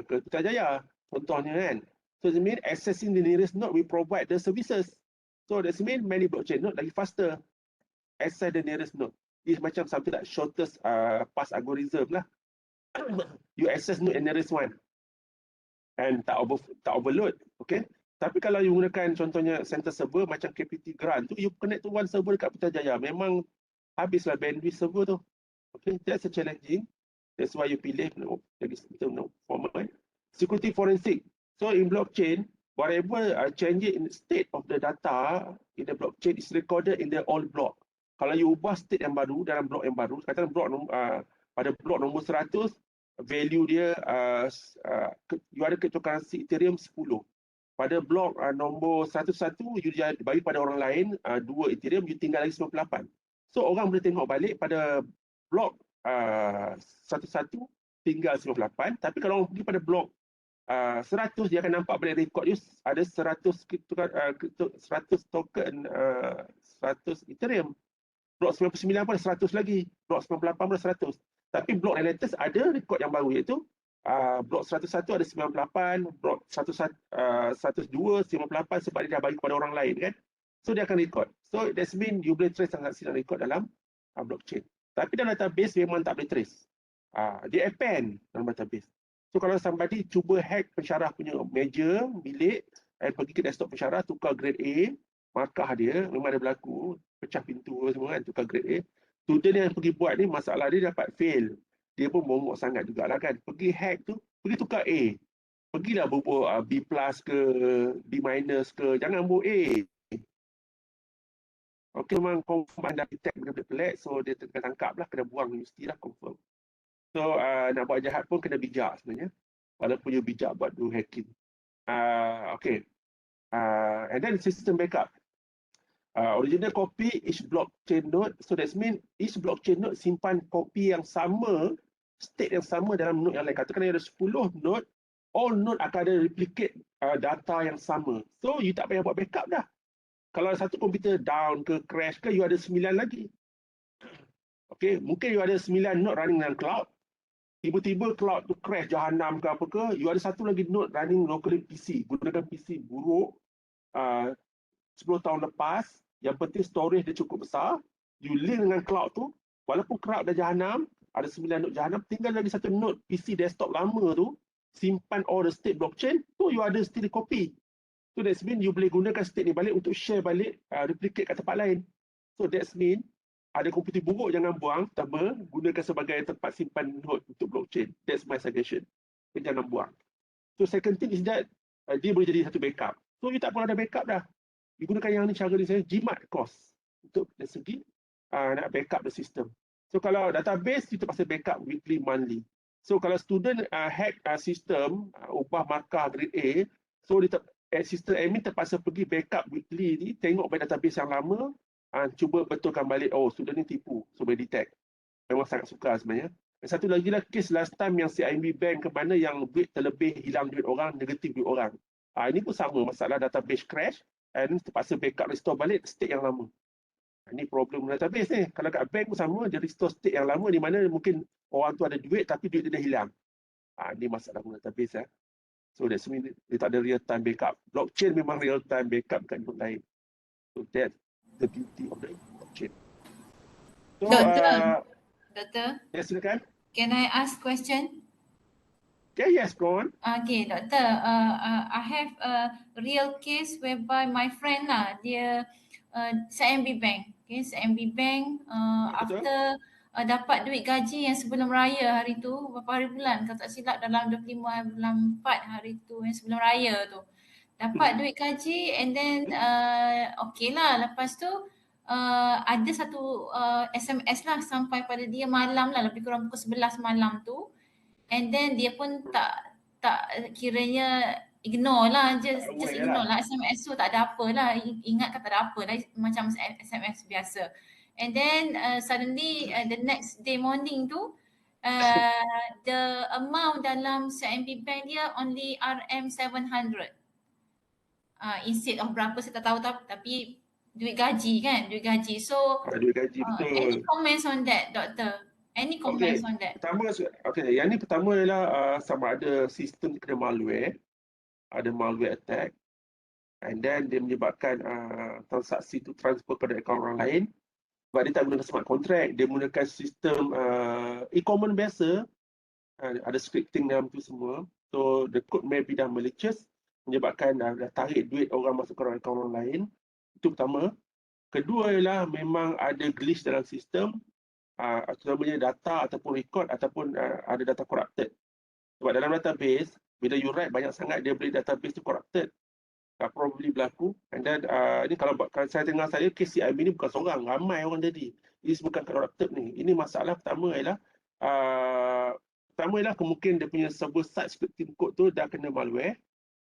Putrajaya? Contohnya kan. So that means accessing the nearest node we provide the services. So that means many blockchain node lagi faster access the nearest node. It's macam something like shortest path algorithm lah. You access node and nearest one and tak overload, okay? Tapi kalau you gunakan contohnya center server macam KPT Grant tu, you connect to one server dekat Putrajaya, memang habislah bandwidth server tu. Okay, that's a challenging. That's why you pilih format. Security forensic. So in blockchain, whatever change in state of the data in the blockchain is recorded in the old block. Kalau you ubah state yang baru dalam blok yang baru, katakan blok pada blok nombor 100, value dia you ada cryptocurrency Ethereum 10. Pada blok nombor 101 you bagi pada orang lain 2 Ethereum, you tinggal lagi 98. So orang boleh tengok balik pada blok 101 tinggal 98, tapi kalau orang pergi pada blok 100 dia akan nampak balik rekod dia ada 100 token 100 Ethereum. Blok 99 pun ada 100 lagi, blok 98 pun ada 100. Tapi blok yang latest ada rekod yang baru, iaitu blok 101 ada 98, blok 102 98 sebab dia dah bagi kepada orang lain kan. So dia akan rekod. So that means you boleh trace transaksi dan rekod dalam blockchain. Tapi dalam database memang tak boleh trace. Dia append dalam database. So kalau somebody cuba hack pensyarah punya meja, bilik, pergi ke desktop pensyarah, tukar grade A, markah dia, memang ada berlaku, pecah pintu semua kan, tukar grade A. Student yang pergi buat ni, masalah dia dapat fail. Dia pun bongok sangat jugalah kan. Pergi hack tu, pergi tukar A. Pergilah bubur B plus ke, B minus ke, jangan bubur A. Okay, memang confirm anda detect benda-benda pelik, so dia tangkap lah, kena buang universiti lah, confirm. So nak buat jahat pun kena bijak sebenarnya. Walaupun you bijak buat do hacking. Okay. And then system backup. Original copy each blockchain node. So that means each blockchain node simpan kopi yang sama, state yang sama dalam node yang lain. Katakan ada 10 node, all node akan ada replicate data yang sama. So you tak payah buat backup dah. Kalau satu komputer down ke crash ke, you ada 9 lagi. Okay, mungkin you ada 9 node running dalam cloud. Tiba-tiba cloud tu crash jahanam ke apa ke, you ada satu lagi node running locally PC, gunakan PC buruk 10 tahun lepas, yang penting storage dia cukup besar, you link dengan cloud tu, walaupun cloud dah jahanam, ada 9 node jahanam, tinggal lagi satu node PC desktop lama tu, simpan all the state blockchain, tu you ada still copy. So that means you boleh gunakan state ni balik untuk share balik, replicate kat tempat lain. So that means ada komputer buruk jangan buang, pertama, gunakan sebagai tempat simpan node untuk blockchain. That's my suggestion. Jangan buang. So second thing is that dia boleh jadi satu backup. So you tak perlu ada backup dah. You gunakan yang ni cara ni saya jimat cost untuk dari segi nak backup the system. So kalau database kita pasal backup weekly, monthly. So kalau student hack sistem, ubah markah grade A, so sistem admin terpaksa pergi backup weekly ni, tengok pada database yang lama, cuba betulkan balik, oh student ni tipu, so boleh detect. Memang sangat suka sebenarnya. Dan satu lagi lah case last time yang CIMB Bank ke mana yang duit terlebih hilang duit orang, negatif duit orang. Ini pun sama, masalah database crash, and terpaksa backup restore balik state yang lama. Ini problem database ni. Kalau kat bank pun sama, dia restore state yang lama di mana mungkin orang tu ada duit tapi duit dia dah hilang. Ini masalah database. So that's mean dia tak ada real time backup. Blockchain memang real time backup kat tempat lain. So that's the beauty of the blockchain. So, Doktor, ya silakan. can I ask question? Yeah, yes, go on. Okay, doktor, I have a real case whereby my friend lah, dia CIMB Bank. Okay, CIMB Bank Betul. after dapat duit gaji yang sebelum raya hari tu, berapa hari bulan, kalau tak silap dalam 25 hari bulan 4 hari tu yang sebelum raya tu. Dapat duit gaji and then okay lah, lepas tu ada satu SMS lah sampai pada dia malam lah, lebih kurang pukul 11 malam tu. And then dia pun tak kiranya ignore lah, just ignore lah SMS tu, tak ada apa lah, ingat kata ada apa lah, macam SMS biasa. And then suddenly the next day morning tu the amount dalam CIMB Bank dia only RM700 instead of berapa saya tak tahu, tapi duit gaji kan, duit gaji. So Duit gaji, betul. any comments on that, doktor? Any comments on that? Yang ni pertama ialah sama ada sistem kena malware, ada malware attack, and then dia menyebabkan transaksi tu transfer pada akaun orang lain. Sebab dia tak guna smart contract, dia menggunakan sistem e-commerce biasa, ada scripting dalam tu semua. So the code may be dah malicious, menyebabkan dah tarik duit orang masuk ke akaun orang lain. Itu pertama. Kedua ialah memang ada glitch dalam sistem, terutamanya data ataupun record ataupun ada data corrupted. Sebab dalam database, bila you write banyak sangat, dia boleh database tu corrupted. Probably berlaku. And then ini kalau saya dengar saya, kes CIMB ni bukan seorang, ramai orang jadi. Ini bukan corrupted ni. Ini masalah pertama ialah kemungkinan dia punya server side scripting code tu dah kena malware.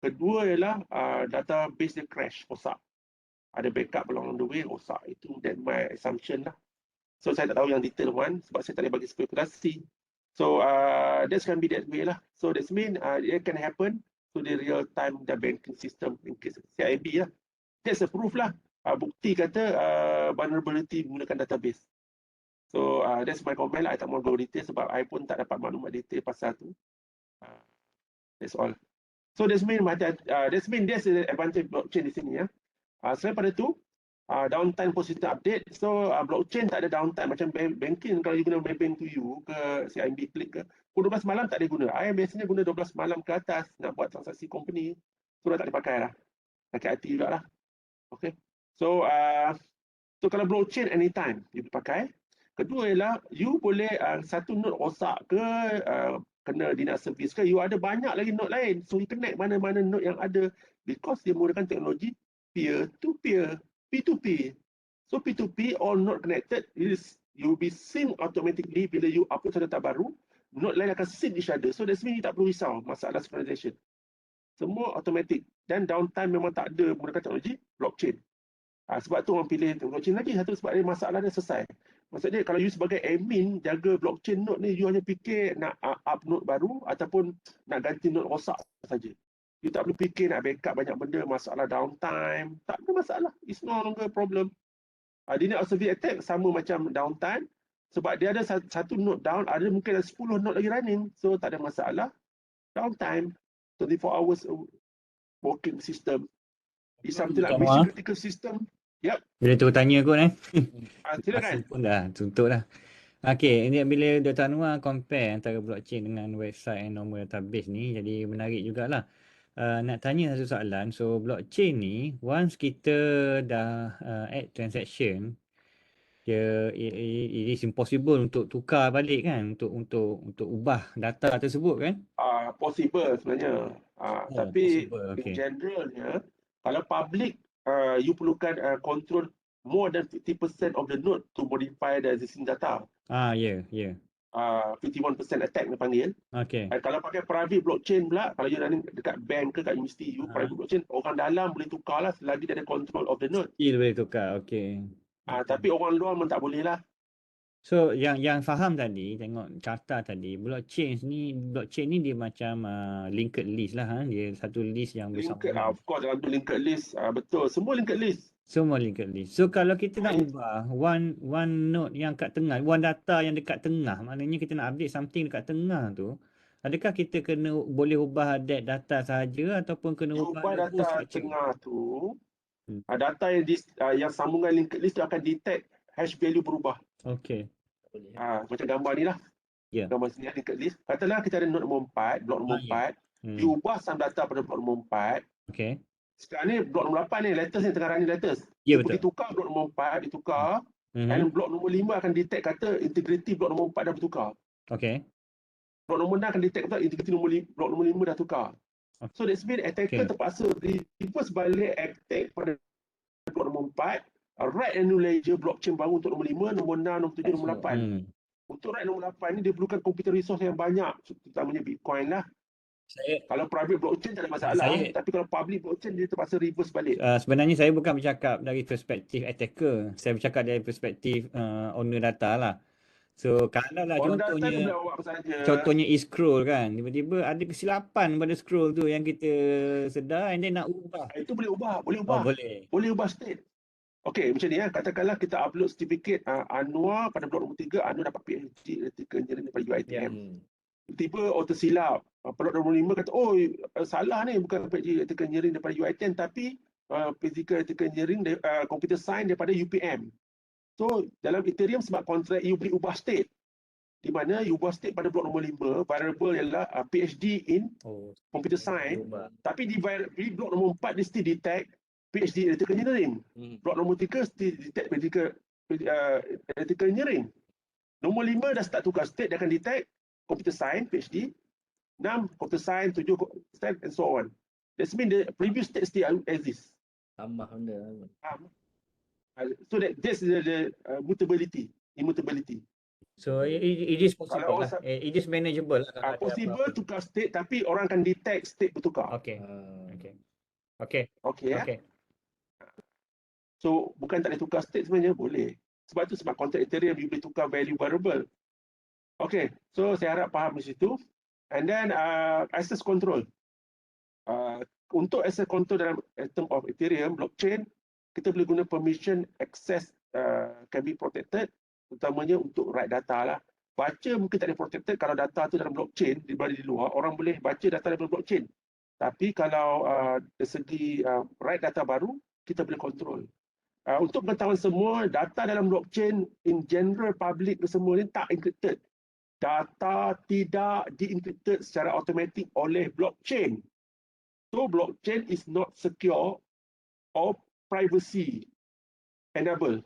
Kedua ialah database dia crash, rosak. Ada backup along the way, rosak. Itu that my assumption lah. So saya tak tahu yang detail one sebab saya tak boleh bagi spekulasi. So that can be that way lah. So that mean it can happen to the real time the banking system in case CIMB lah. That's a proof lah. Bukti kata vulnerability menggunakan database. So that's my comment lah. I tak mau go detail sebab I pun tak dapat maklumat detail pasal tu. That's all. So that's mean there's the advantage blockchain di sini ya. Selain pada tu, downtime positive update. So blockchain tak ada downtime macam banking. Kalau you guna bank to you ke CIMB Click ke, pukul 12 malam tak ada guna. I biasanya guna 12 malam ke atas nak buat transaksi company. So dah tak dipakai lah. Sakit hati juga lah. Okay. So kalau blockchain anytime you pakai. Kedua ialah you boleh satu node rosak ke kena deny service ke, you ada banyak lagi node lain. So you connect mana-mana node yang ada because dia menggunakan teknologi peer to peer. P2P. So P2P all node connected is you will be sync automatically bila you upload satu data baru, node lain akan sync each other. So that's mean you tak perlu risau masalah synchronization. Semua automatic dan downtime memang tak ada menggunakan teknologi blockchain. Sebab tu orang pilih blockchain lagi satu sebab dia masalah dia selesai. Maksudnya kalau you sebagai admin jaga blockchain node ni, you hanya fikir nak up node baru ataupun nak ganti node rosak saja. You tak perlu fikir nak backup banyak benda, masalah downtime, tak ada masalah. It's no longer a problem. Denial of service attack sama macam downtime sebab dia ada satu node down, ada mungkin ada 10 node lagi running. So tak ada masalah. Downtime, 24 hours working system. It's something like mission critical system. Yep. Bila tu tanya kot Silakan. pun dah tutup dah. Okey, ini bila Dr. Anwar compare antara blockchain dengan website and normal database ni, jadi menarik jugalah. Nak tanya satu soalan. So blockchain ni once kita dah add transaction, dia it is impossible untuk tukar balik kan, untuk ubah data tersebut kan? Possible sebenarnya. Tapi possible, okay. in generalnya kalau public you perlukan control more than 50% of the node to modify the existing data. Ya. 51% attack dia panggil. Okay. Kalau pakai private blockchain pula, kalau you running dekat bank ke kat universiti, you private blockchain, orang dalam boleh tukar lah selagi dia ada control of the node. Still boleh tukar, okay. Tapi orang luar memang tak boleh lah. So yang faham tadi, tengok kata tadi, blockchain ni dia macam linked list lah. Dia satu list yang bersama. Of course dalam tu linked list. Betul, semua linked list. Semua linked list. So kalau kita nak ubah one node yang kat tengah, one data yang dekat tengah, maknanya kita nak update something dekat tengah tu, adakah kita boleh ubah that data sahaja ataupun kena ubah data tengah tu, Data yang sambungan linked list tu akan detect hash value berubah. Okey. Macam gambar ni lah. Ya. Gambar sini linked list. Katalah kita ada node nombor 4, blok nombor 4. Diubah sum data pada blok nombor 4. Okey. Sekarang ni blok nombor 8 ni, letters ni tengah running letters. Ya, Dia pergi betul. tukar blok nombor 4, ditukar. Dan blok nombor 5 akan detect kata integrity blok nombor 4 dah bertukar. Okey. Blok nombor 6 akan detect kata integrity blok nombor 5 dah tukar. So that's mean attacker terpaksa reverse balik attack pada blok nombor 4, write a new ledger blockchain baru untuk nombor 5, nombor 6, nombor 7, nombor 8. Untuk write nombor 8 ni dia perlukan computer resource yang banyak, terutamanya Bitcoin lah. Kalau private blockchain tak ada masalah, tapi kalau public blockchain dia terpaksa reverse balik. Sebenarnya saya bukan bercakap dari perspektif attacker. Saya bercakap dari perspektif owner data lah. So kalau lah contohnya e-scroll kan, tiba-tiba ada kesilapan pada scroll tu yang kita sedar and then nak ubah. Itu boleh ubah, boleh Oh, ubah. boleh. Boleh ubah state. Okey, macam ni katakanlah kita upload certificate Anwar pada blok nombor 3, Anwar dapat PhD Electrical Engineering daripada UiTM. Tiba-tiba tersilap. Pelot nombor 5 kata, oh salah ni, bukan PhD Electrical Engineering daripada UiTM tapi Physical Electrical Engineering, Computer Science daripada UPM. So dalam Ethereum smart contract you boleh ubah state. Di mana you ubah state pada blok nombor 5, variable ialah PhD in Computer Science. Tapi di blok nombor 4 dia still detect PhD Electrical Engineering. Blok nombor 3 still detect Electrical Engineering. Nombor 5 dah start tukar state, dia akan detect Computer Science, PhD. 6, Computer Science, 7, Science and so on. That means the previous state still exists. Tambah benda. So that's the mutability, immutability. So it is possible lah. It is manageable lah. Possible tukar state tapi orang akan detect state bertukar. Okay. So bukan tak boleh tukar state sebenarnya, boleh. Sebab tu smart contract Ethereum you boleh tukar value variable. Okay, so saya harap faham di situ. And then access control. Untuk access control dalam term of Ethereum blockchain, kita boleh guna permission access can be protected, utamanya untuk write data lah. Baca mungkin tak boleh protected kalau data tu dalam blockchain, di luar orang boleh baca data dalam blockchain. Tapi kalau dari segi write data baru, kita boleh control. Untuk pengetahuan semua, data dalam blockchain in general public semua ni tak encrypted. Data tidak di-encrypted secara automatik oleh blockchain. So blockchain is not secure or privacy enable.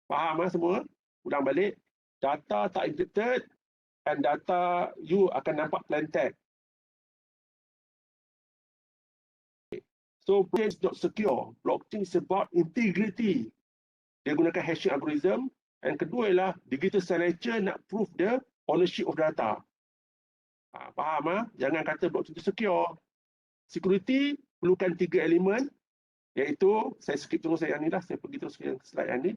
Faham semua? Ulang balik. Data tak encrypted and data you akan nampak plain text. So blockchain is not secure. Blockchain is about integrity. Dia gunakan hashing algorithm. And kedua ialah digital signature nak prove the ownership of data. Faham? Jangan kata blockchain itu secure. Security perlukan 3 elemen, iaitu saya skip terus yang ni lah, saya pergi terus ke slide yang ni.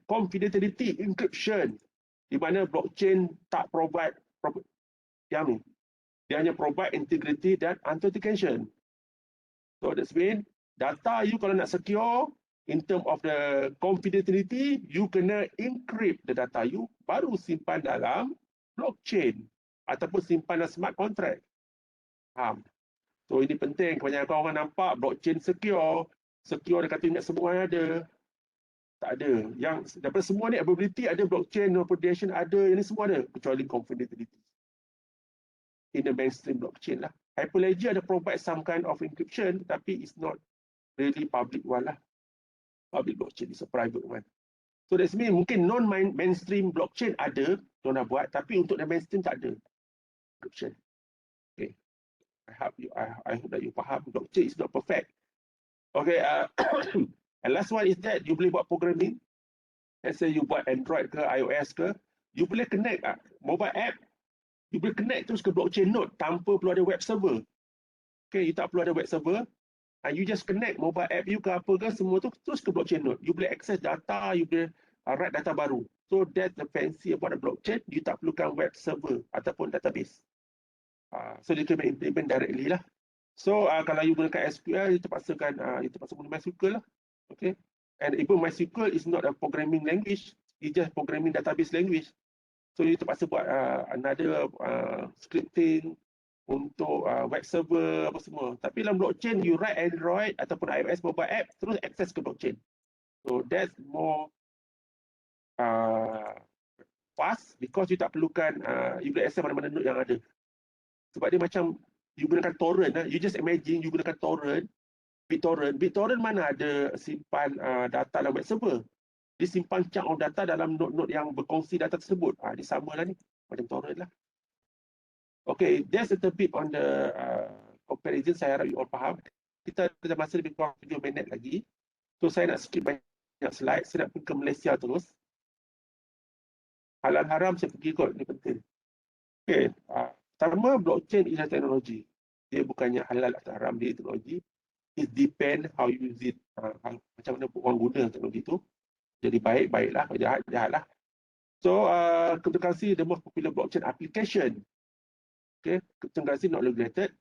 Confidentiality encryption, di mana blockchain tak provide yang ni. Dia hanya provide integrity dan authentication. So that's mean data you kalau nak secure in term of the confidentiality, you kena encrypt the data you, baru simpan dalam blockchain ataupun simpan dalam smart contract. Faham? So ini penting, kebanyakan orang nampak blockchain secure dia kata ingat semua yang ada. Tak ada. Yang daripada semua ni availability ada, blockchain, non-proliferation ada, yang ni semua ada, kecuali confidentiality. In the mainstream blockchain lah. Hyperledger ada provide some kind of encryption, tapi it's not really public one lah. Public blockchain is a private one. So that's mean mungkin non-mainstream blockchain ada, diorang dah buat, tapi untuk the mainstream tak ada encryption. Okay. I hope that you faham. Blockchain is not perfect. Okay. And last one is that you boleh buat programming. Let's say you buat Android ke iOS ke, you boleh connect mobile app. You boleh connect terus ke blockchain node tanpa perlu ada web server. Okay, you tak perlu ada web server. You just connect mobile app you ke apa ke, semua tu terus ke blockchain node. You boleh access data, you boleh write data baru. So that's the fancy about the blockchain. You tak perlukan web server ataupun database. So dia kena implement directly lah. So kalau you gunakan SQL, you terpaksa guna MySQL lah. Okay. And even MySQL is not a programming language, it's just programming database language. So you terpaksa buat another scripting untuk web server apa semua. Tapi dalam blockchain, you write Android ataupun iOS mobile app, terus access ke blockchain. So that's more fast because you tak perlukan you boleh access mana-mana node yang ada. Sebab dia macam you gunakan torrent. You just imagine you gunakan torrent, BitTorrent. BitTorrent mana ada simpan data dalam web server. Dia simpan chunk of data dalam node-node yang berkongsi data tersebut. Dia sama lah ni. Macam torrent lah. Okay, that's a little bit on the comparison. Saya harap you all faham. Kita ada masa lebih kurang 7 minit lagi. So saya nak skip banyak slide. Saya nak pergi ke Malaysia terus. Halal haram saya pergi kot. Ini penting. Okay. Pertama, blockchain is a technology. Dia bukannya halal atau haram, dia teknologi. It depend how you use it. Macam mana orang guna teknologi itu. Jadi baiklah. Jahatlah. So, cryptocurrency the most popular blockchain application. Okay, cryptocurrency not regulated.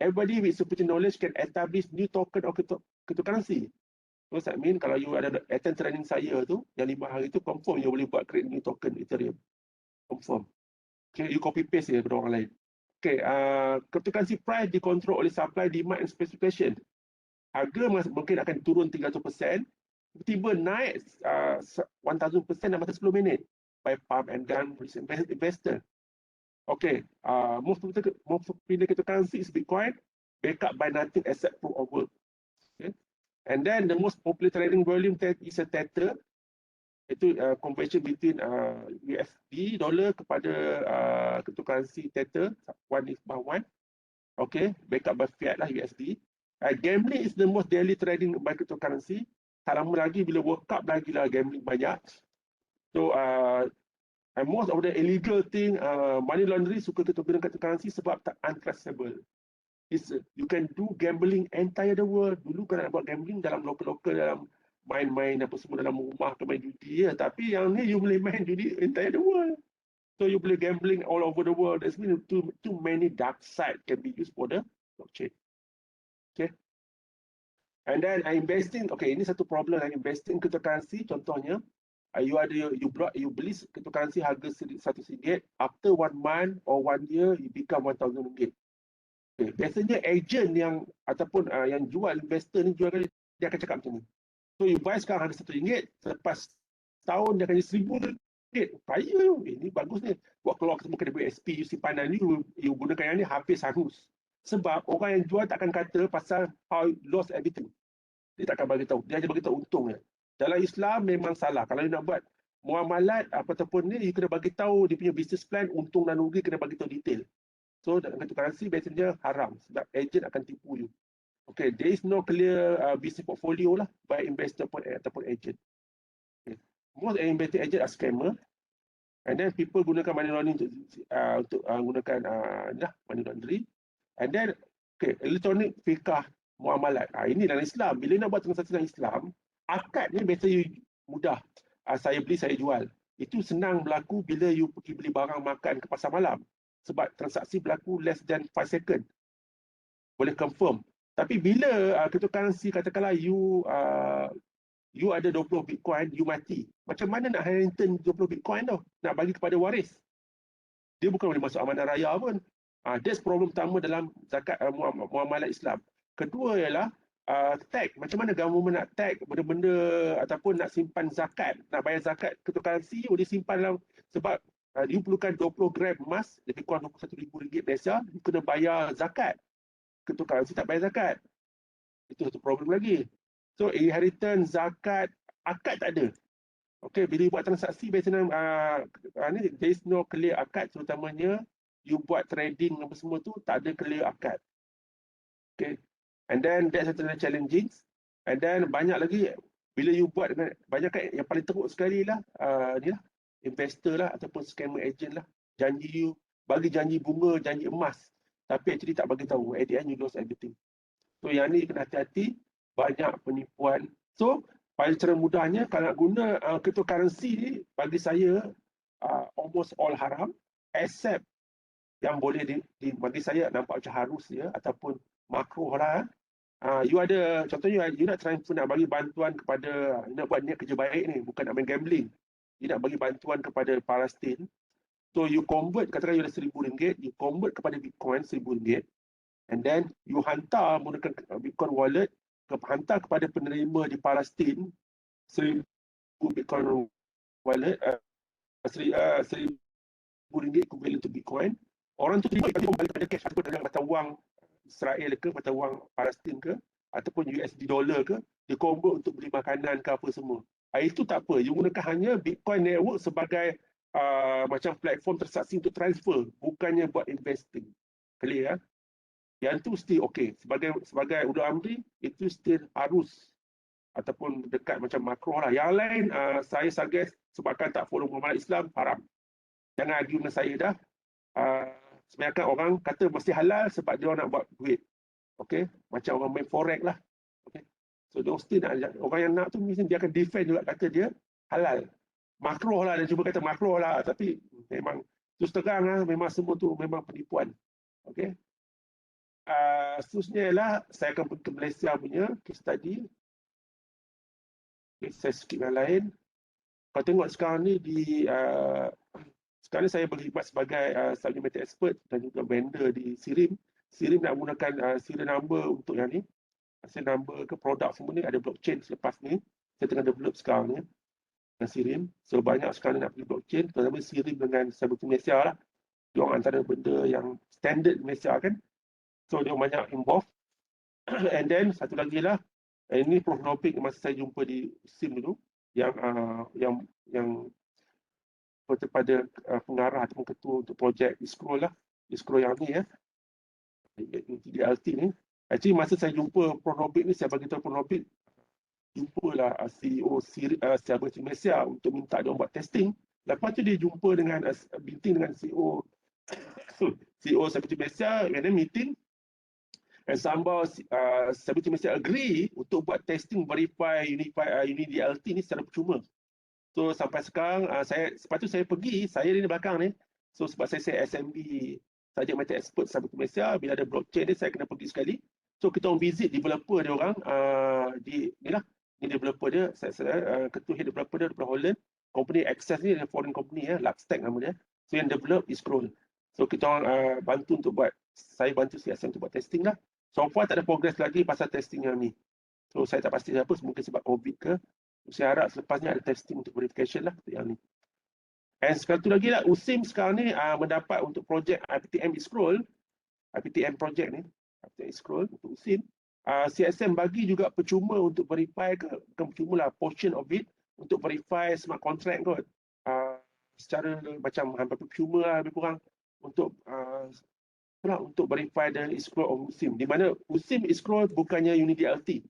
Everybody with sufficient knowledge can establish new token of cryptocurrency. So that mean kalau you ada attend training saya tu, yang 5 hari tu confirm you boleh buat create new token Ethereum. Confirm. Okay, you copy paste je daripada orang lain. Okay, cryptocurrency price dikontrol oleh supply, demand and specification. Harga mungkin akan turun 300%, tiba-tiba naik 1000% dalam masa 10 minit by pump and gun investor. Okay, most popular cryptocurrency is Bitcoin, backed up by nothing except proof of work. Okay. And then the most popular trading volume is a Tether. Itu conversion between USD dollar kepada cryptocurrency Tether, 1:1. Okay, backed up by fiat lah USD. Gambling is the most daily trading by cryptocurrency. Tak lama lagi bila World Cup lagi lah gambling banyak. So and most of the illegal thing, money laundering suka guna cryptocurrency sebab tak untraceable. You can do gambling entire the world. Dulu kan nak buat gambling dalam local dalam main-main apa semua dalam rumah ke main judi ya. Tapi yang ni you boleh main judi entire the world. So you boleh gambling all over the world. That's mean too many dark side can be used for the blockchain. Okay. And then investing, okay, ini satu problem investing cryptocurrency contohnya. You beli cryptocurrency harga RM1, after 1 month or 1 year you become RM1,000. Okay. Biasanya agent yang ataupun yang jual investor ni jual kali dia akan cakap macam ni. So you buy sekarang harga RM1, selepas tahun dia akan jadi RM1,000. Kaya ini bagus ni. Buat keluar ketemu kedai BSP, you simpanan you gunakan yang ni habis hangus. Sebab orang yang jual takkan kata pasal how you lost everything. Dia takkan bagi tahu. Dia hanya bagi tahu untungnya. Dalam Islam memang salah. Kalau you nak buat muamalat ataupun ni, you kena bagi tahu dia punya business plan, untung dan rugi kena bagi tahu detail. So dalam cryptocurrency biasanya haram sebab agent akan tipu you. Okay, there is no clear business portfolio lah by investor ataupun agent. Okay. Most investor agent are scammer. And then people gunakan money laundering untuk gunakan money laundering. And then okay, electronic fikah muamalat. Ini dalam Islam. Bila nak buat transaksi dalam Islam, akad ni biasanya mudah. Saya beli, saya jual. Itu senang berlaku bila you pergi beli barang makan ke pasar malam. Sebab transaksi berlaku less than 5 second. Boleh confirm. Tapi bila cryptocurrency katakanlah you ada 20 Bitcoin, you mati. Macam mana nak hantar 20 Bitcoin tu? Nak bagi kepada waris. Dia bukan boleh masuk amanah raya pun. That's problem pertama dalam zakat muamalat Islam. Kedua ialah tag. Macam mana government nak tag benda-benda ataupun nak simpan zakat, nak bayar zakat cryptocurrency, boleh simpan dalam sebab you perlukan 20 gram emas, lebih kurang RM21,000 Malaysia, you kena bayar zakat. Cryptocurrency tak bayar zakat. Itu satu problem lagi. So inheritance, zakat, akad tak ada. Okay, bila you buat transaksi biasanya there is no clear akad, terutamanya you buat trading apa semua tu tak ada clear akad. Okay. And then that's another challenging. And then banyak lagi bila you buat dengan banyak kan yang paling teruk sekali lah ni lah investor lah ataupun scammer agent lah, janji you bagi janji bunga, janji emas, tapi actually tak bagi tahu, at the end you lost everything. So yang ni kena hati-hati, banyak penipuan. So paling cara mudahnya kalau nak guna cryptocurrency ni bagi saya almost all haram except yang boleh bagi saya nampak macam harus ya ataupun makruh lah. You ada contohnya you nak transfer, nak bagi bantuan kepada, nak buat niat kerja baik ni, bukan nak main gambling. You nak bagi bantuan kepada Palestin. So you convert, katakan you ada RM1,000, you convert kepada Bitcoin RM1,000, and then you hantar menggunakan Bitcoin wallet, hantar kepada penerima di Palestin RM1,000 Bitcoin wallet, RM1,000 equivalent to Bitcoin. Orang tu terima kembali kepada cash ataupun dalam mata wang Israel ke, mata wang Palestin ke, ataupun USD dollar ke, dia convert untuk beli makanan ke apa semua. Itu tak apa, you gunakan hanya Bitcoin network sebagai macam platform transaksi untuk transfer, bukannya buat investing. Clear ya? Yang tu still okey. Sebagai Ulul Amri, itu still harus ataupun dekat macam makro lah. Yang lain, saya suggest sebabkan tak follow Muhammad Islam, haram. Jangan argue dengan saya dah. Sebenarnya orang kata mesti halal sebab dia nak buat duit. Okey, macam orang main forex lah. Okey. So dia mesti nak, orang yang nak tu mesti dia akan defend juga kata dia halal. Makruh lah, dia cuba kata makruh lah, tapi memang terus terang lah, memang semua tu memang penipuan. Okey. Seterusnya ialah saya akan pergi ke Malaysia punya case study. Okay, saya skip yang lain. Kau tengok sekarang ni sekarang ni saya berkhidmat sebagai subject matter expert dan juga vendor di Sirim. Sirim nak gunakan serial number untuk yang ni. Serial number ke produk semua ni ada blockchain selepas ni. Saya tengah develop sekarang ni dengan Sirim. So banyak sekarang nak pergi blockchain, terutama Sirim dengan Cyberteam Malaysia lah. Dia orang antara benda yang standard Malaysia kan. So dia banyak involved. And then satu lagi lah, ini Prof Nopik masa saya jumpa di SIM dulu, yang kepada pengarah ataupun ketua untuk projek Iskro lah, Iskro yang ni ya, DLT ni. Actually masa saya jumpa Prof Nopik ni, saya bagi tahu Prof Nopik, jumpalah CEO Cyberteam Malaysia untuk minta dia buat testing. Lepas tu dia jumpa dengan meeting dengan CEO Cyberteam Malaysia, and then meeting. And somehow Cyberteam Malaysia agree untuk buat testing verify UniDLT ni secara percuma. So sampai sekarang lepas tu saya pergi, saya di belakang ni. So sebab saya SMB subject matter expert Cyberteam Malaysia, bila ada blockchain ni saya kena pergi sekali. So kita orang visit developer dia orang ni developer dia, saya ketua head developer dia daripada Holland. Company Access ni foreign company ya, Luxtech nama dia. So yang develop is Scroll. So kita orang bantu untuk buat, saya bantu CSM untuk buat testing lah. So far tak ada progress lagi pasal testing yang ni. So saya tak pasti apa, mungkin sebab COVID ke. Saya harap selepasnya ada testing untuk verification lah untuk yang ni. And satu lagi lah, USIM sekarang ni mendapat untuk projek IPTM Scroll, IPTM project ni, IPTM Scroll untuk USIM. CSM bagi juga percuma untuk verify ke, bukan percuma lah, portion of it untuk verify smart contract kot. Secara macam hampir percuma lah, lebih kurang untuk untuk verify dan scroll of USIM. Di mana USIM scroll bukannya UniDLT.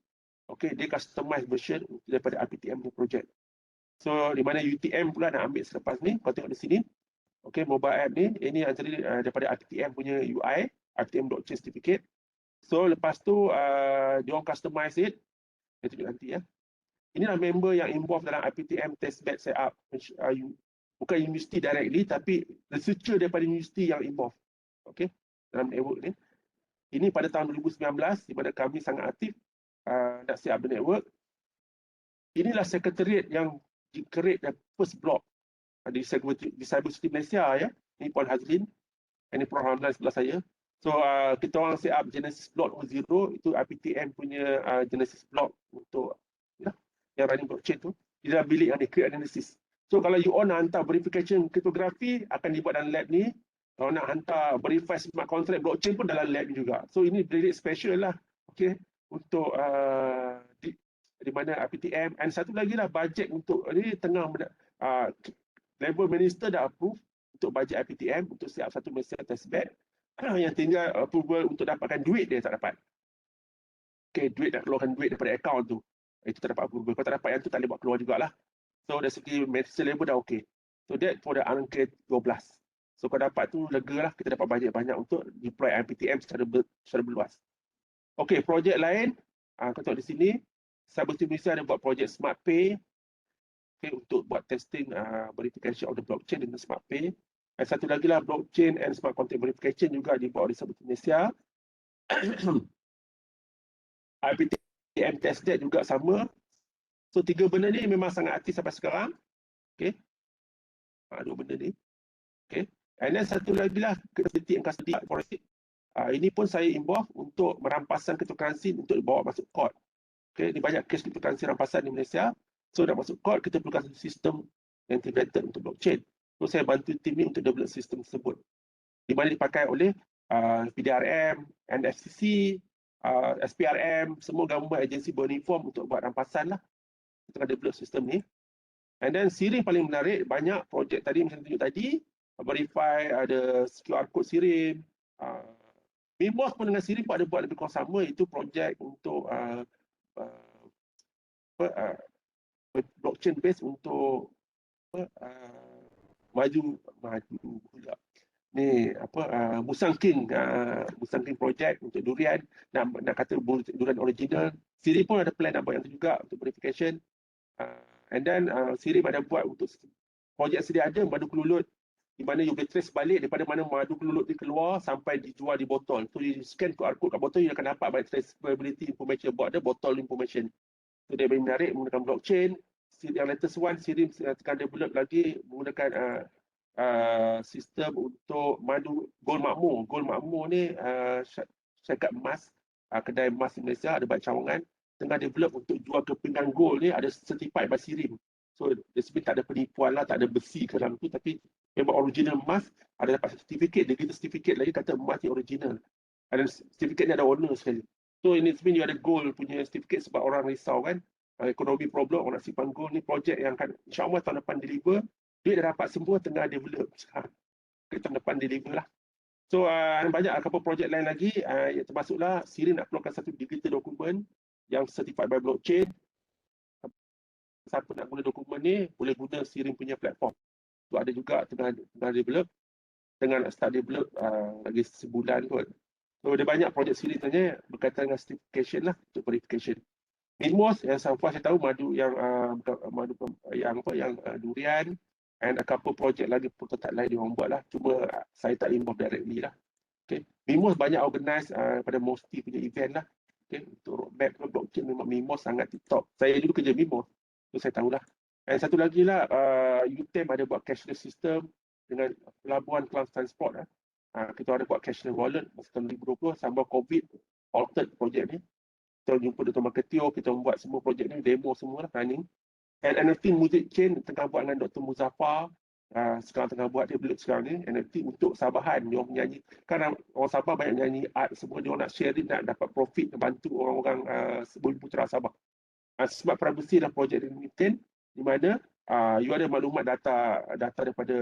Okay, dia customize version daripada IPTM project. So di mana UTM pula nak ambil selepas ni, kau tengok di sini. Okay, mobile app ni, ini antara daripada IPTM punya UI, IPTM blockchain certificate. So lepas tu dia orang customize it. Saya tunjuk nanti ya. Inilah member yang involved dalam IPTM testbed setup. Bukan universiti directly, tapi researcher daripada universiti yang involved. Okay, dalam network ni. Ini pada tahun 2019, di mana kami sangat aktif nak set up the network. Inilah sekretariat yang create the first block di Cyberteam Malaysia ya. Ini Puan Hazlin, ini Prof Hamdan sebelah saya. So kita orang set up Genesis Block 0, itu IPTM punya Genesis Block untuk yang running blockchain tu. Di dalam bilik yang di create analysis. So kalau you all nak hantar verification kriptografi, akan dibuat dalam lab ni. Kalau nak hantar verify smart contract blockchain pun dalam lab juga. So ini bilik special lah. Okay, untuk di mana IPTM. And satu lagi lah, budget untuk ini tengah Labour Minister dah approve untuk budget IPTM untuk siap satu Malaysia testbed. Yang tinggal approval untuk dapatkan duit dia tak dapat. Okay, duit nak keluarkan duit daripada akaun tu. Itu tak dapat approval. Kalau tak dapat yang tu tak boleh buat keluar jugalah. So dari segi Malaysia Labour dah okay. So that for the angka 12. So kalau dapat tu lega lah, kita dapat budget banyak untuk deploy IPTM secara berluas. Okay, projek lain. Kau tengok di sini. Cyberteam Malaysia ada buat projek Smart Pay. Okay, untuk buat testing verification of the blockchain dengan Smart Pay. Dan satu lagi lah, blockchain and smart contract verification juga dibuat oleh Cyberteam Malaysia. IPTM testnet juga sama. So tiga benda ni memang sangat aktif sampai sekarang. Okay. Dua benda ni. Okay. And then satu lagi lah, custody and custody forensik. Ini pun saya involve untuk merampasan cryptocurrency untuk dibawa masuk court. Okay. Ini banyak kes cryptocurrency rampasan di Malaysia. So nak masuk court, kita perlukan sistem yang integrated untuk blockchain. So saya bantu tim ni untuk develop sistem tersebut. Di mana dipakai oleh PDRM, NFCC, SPRM, semua government agensi berinform untuk buat rampasan lah. Kita akan develop sistem ni. And then SIRIM paling menarik, banyak projek tadi macam tunjuk tadi, verify, ada QR code SIRIM. Mimos pun dengan SIRIM pun ada buat lebih kurang sama, itu projek untuk blockchain base untuk maju pula. Ni Musang King project untuk durian, nak kata durian original. SIRIM pun ada plan nak buat yang tu juga untuk verification. And then SIRIM ada buat untuk projek sedia ada madu kelulut, di mana you boleh trace balik daripada mana madu kelulut ni keluar sampai dijual di botol. So you scan QR code kat botol, you akan dapat banyak traceability information about the botol information. So dia menarik menggunakan blockchain. Yang latest one, SIRIM akan develop lagi menggunakan sistem untuk madu gold makmur. Gold makmur ni syarikat emas, kedai emas di Malaysia ada banyak cawangan tengah develop untuk jual ke pinggan gold ni, ada certified by SIRIM. So sebenarnya tak ada penipuan lah, tak ada besi ke dalam tu, tapi memang original emas, ada dapat sertifikat, digital certificate lagi kata emas ni original. Ada sertifikat ni ada owner sekali. So ini sebenarnya ada gold punya sertifikat sebab orang risau kan, ekonomi problem, orang nak simpan gold ni, projek yang akan insyaAllah tahun depan deliver, duit dah dapat semua tengah develop sekarang. Tahun depan deliver lah. So banyak couple projek lain lagi, termasuklah SIRIM nak perlukan satu digital dokumen yang certified by blockchain. Siapa nak guna dokumen ni boleh guna SIRIM punya platform. So ada juga tengah develop, tengah nak start develop lagi sebulan kot. So ada banyak projek SIRIM sebenarnya berkaitan dengan certification lah, untuk verification. Mimos yang saya tahu madu yang durian, and a couple projek lagi prototype lain dia orang buat lah. Cuma saya tak involve directly lah. Okay. Mimos banyak organize pada MOSTI punya event lah. Okay. Untuk roadmap blockchain memang Mimos sangat top. Saya dulu kerja Mimos, so saya tahulah. Dan satu lagi lah, UTM ada buat cashless system dengan pelabuhan Kelang Transport. Kita ada buat cashless wallet masa tahun 2020, sambil COVID halted projek ni. Kita jumpa Dr. Marketio, kita membuat semua projek ni, demo semua lah, running. And NFT Music Chain tengah buat dengan Dr. Muzaffar, sekarang tengah buat, dia build sekarang ni, NFT untuk Sabahan. Dia orang menyanyi, kan orang Sabah banyak nyanyi art, semua dia orang nak share, nak dapat profit, bantu orang-orang Bumi Putera Sabah. Sebab privacy dalam projek ini maintain, di mana you ada maklumat data daripada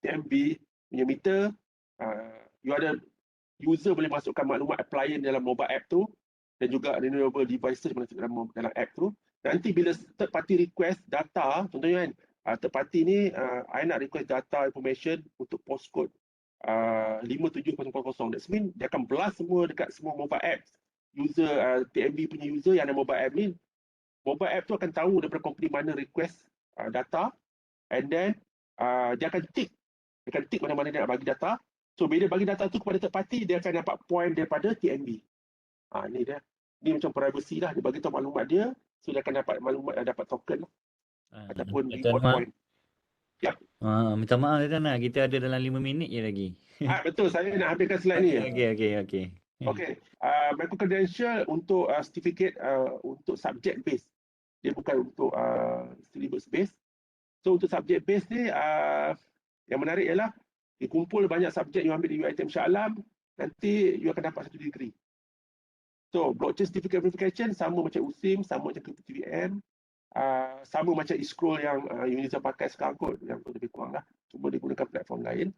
TMB punya meter, you ada user boleh masukkan maklumat appliance dalam mobile app tu, dan juga renewable devices dalam app tu. Nanti bila third party request data, contohnya kan, third party ni, I nak request data information untuk postcode 57000. That means dia akan blast semua dekat semua mobile apps. User, TMB punya user yang ada mobile app ni, mobile app tu akan tahu daripada company mana request data, and then dia akan tick mana-mana dia nak bagi data. So bila bagi data tu kepada third party, dia akan dapat point daripada TMB. Ni dia. Ni macam privacy lah, dia bagi tahu maklumat dia, so dia akan dapat maklumat, dapat token lah. Ataupun reward point. Ya. Minta maaf Tuan, kita ada dalam 5 minit je lagi. Betul, saya nak habiskan slide ni. Okey. Okey. Micro credential untuk certificate untuk subject base. Dia bukan untuk syllabus base. So untuk subject base ni, yang menarik ialah dikumpul banyak subjek you ambil di UiTM Shah Alam, nanti you akan dapat satu degree. So blockchain certificate verification sama macam USIM, sama macam KPTVM, sama macam e-scroll yang Uniza pakai sekarang kot, yang lebih kurang lah. Cuma dia gunakan platform lain.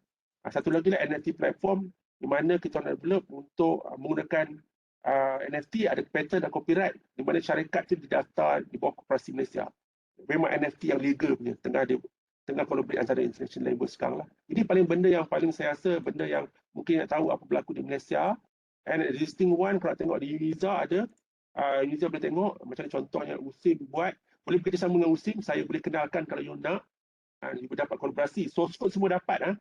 Satu lagi lah NFT platform, di mana kita nak develop untuk menggunakan NFT, ada patent dan copyright, di mana syarikat itu didaftar di bawah Koperasi Malaysia. Memang NFT yang legal punya, tengah collaborate antara international label sekarang lah. Ini benda yang paling saya rasa, benda yang mungkin nak tahu apa berlaku di Malaysia. And existing one, kalau tengok di Uniza ada, Uniza boleh tengok, macam contohnya USIM buat, boleh bekerjasama dengan USIM, saya boleh kenalkan kalau you nak, you dapat kolaborasi, source code semua dapat.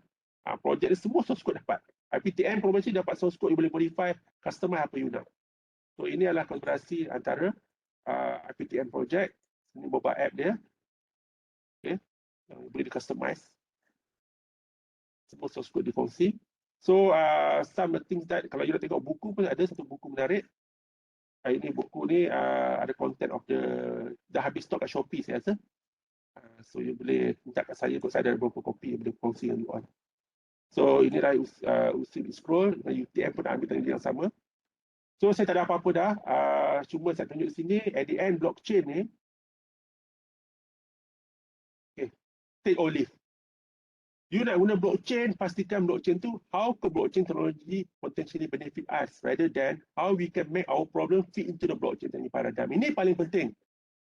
Projek ni semua source code dapat. IPTM kolaborasi dapat source code, you boleh modify, customize apa you nak. So ini adalah kolaborasi antara IPTM project, ini mobile app dia, okay, yang boleh di customize. semua source code dikongsi. So some of the things that kalau you nak tengok buku pun ada satu buku menarik. Ini buku ni ada content of dah habis stok kat Shopee saya rasa. So you boleh minta kat saya, kot saya ada beberapa kopi yang boleh kongsi dengan you all. So inilah usul scroll, UTM pun nak ambil teknologi yang sama. So saya tak ada apa-apa dah, cuma saya tunjuk sini, at the end blockchain ni, okay, take or leave. You nak guna blockchain, pastikan blockchain tu, how ke blockchain technology potentially benefit us, rather than how we can make our problem fit into the blockchain technology paradigm. Ini paling penting.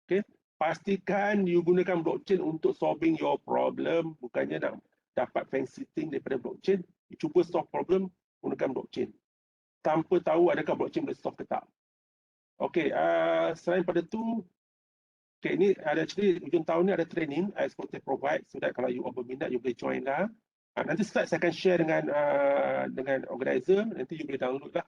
Okay? Pastikan you gunakan blockchain untuk solving your problem, bukannya nak dapat fancy thing daripada blockchain. You cuba solve problem gunakan blockchain tanpa tahu adakah blockchain boleh solve ke tak. Okay, selain pada tu, okay, ni ada actually hujung tahun ni ada training Exporter provide, so that kalau you berminat you boleh join lah. Nanti slide saya akan share dengan organizer, nanti you boleh download lah.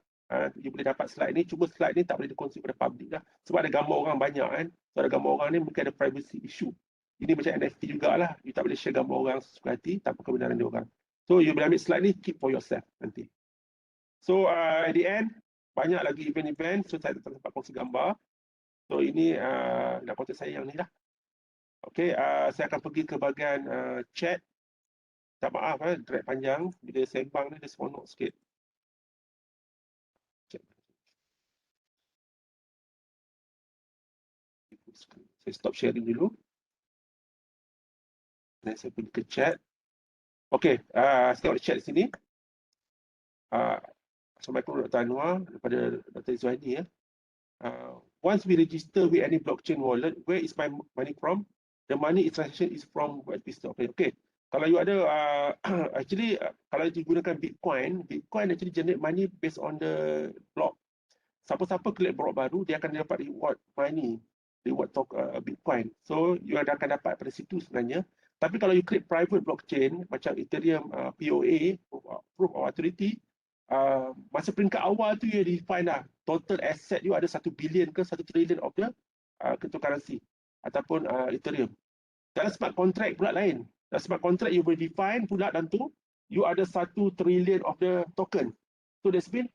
You boleh dapat slide ni, cuma slide ni tak boleh dikongsi pada public lah. Sebab ada gambar orang banyak kan. So ada gambar orang ni mungkin ada privacy issue. Ini macam NFT jugalah, you tak boleh share gambar orang sesuka hati tanpa kebenaran dia orang. So you boleh ambil slide ni, keep for yourself nanti. So at the end, banyak lagi event-event, so saya tak sempat kongsi gambar. So ini nak kontak saya yang ni lah. Okay, saya akan pergi ke bahagian chat. Tak maaf, drag panjang. Bila sembang ni, dia seronok sikit. Saya stop sharing dulu. Dan saya pergi ke chat. Okay, saya tengok chat sini. Assalamualaikum Dr. Anwar daripada Dr. Izwani ya. Once we register with any blockchain wallet, where is my money from? The money transaction is from White Pistol. Okay. Kalau you ada, actually kalau you gunakan Bitcoin actually generate money based on the block. Siapa-siapa collect block baru, dia akan dapat reward money, reward Bitcoin. So you akan dapat pada situ sebenarnya. Tapi kalau you create private blockchain macam Ethereum POA, Proof of Authority, masa peringkat awal tu you define dah total asset you ada 1 billion ke 1 trillion of the cryptocurrency ataupun Ethereum. Dalam smart contract pula lain. Dalam smart contract you boleh define pula dan tu you ada 1 trillion of the token. So that's mean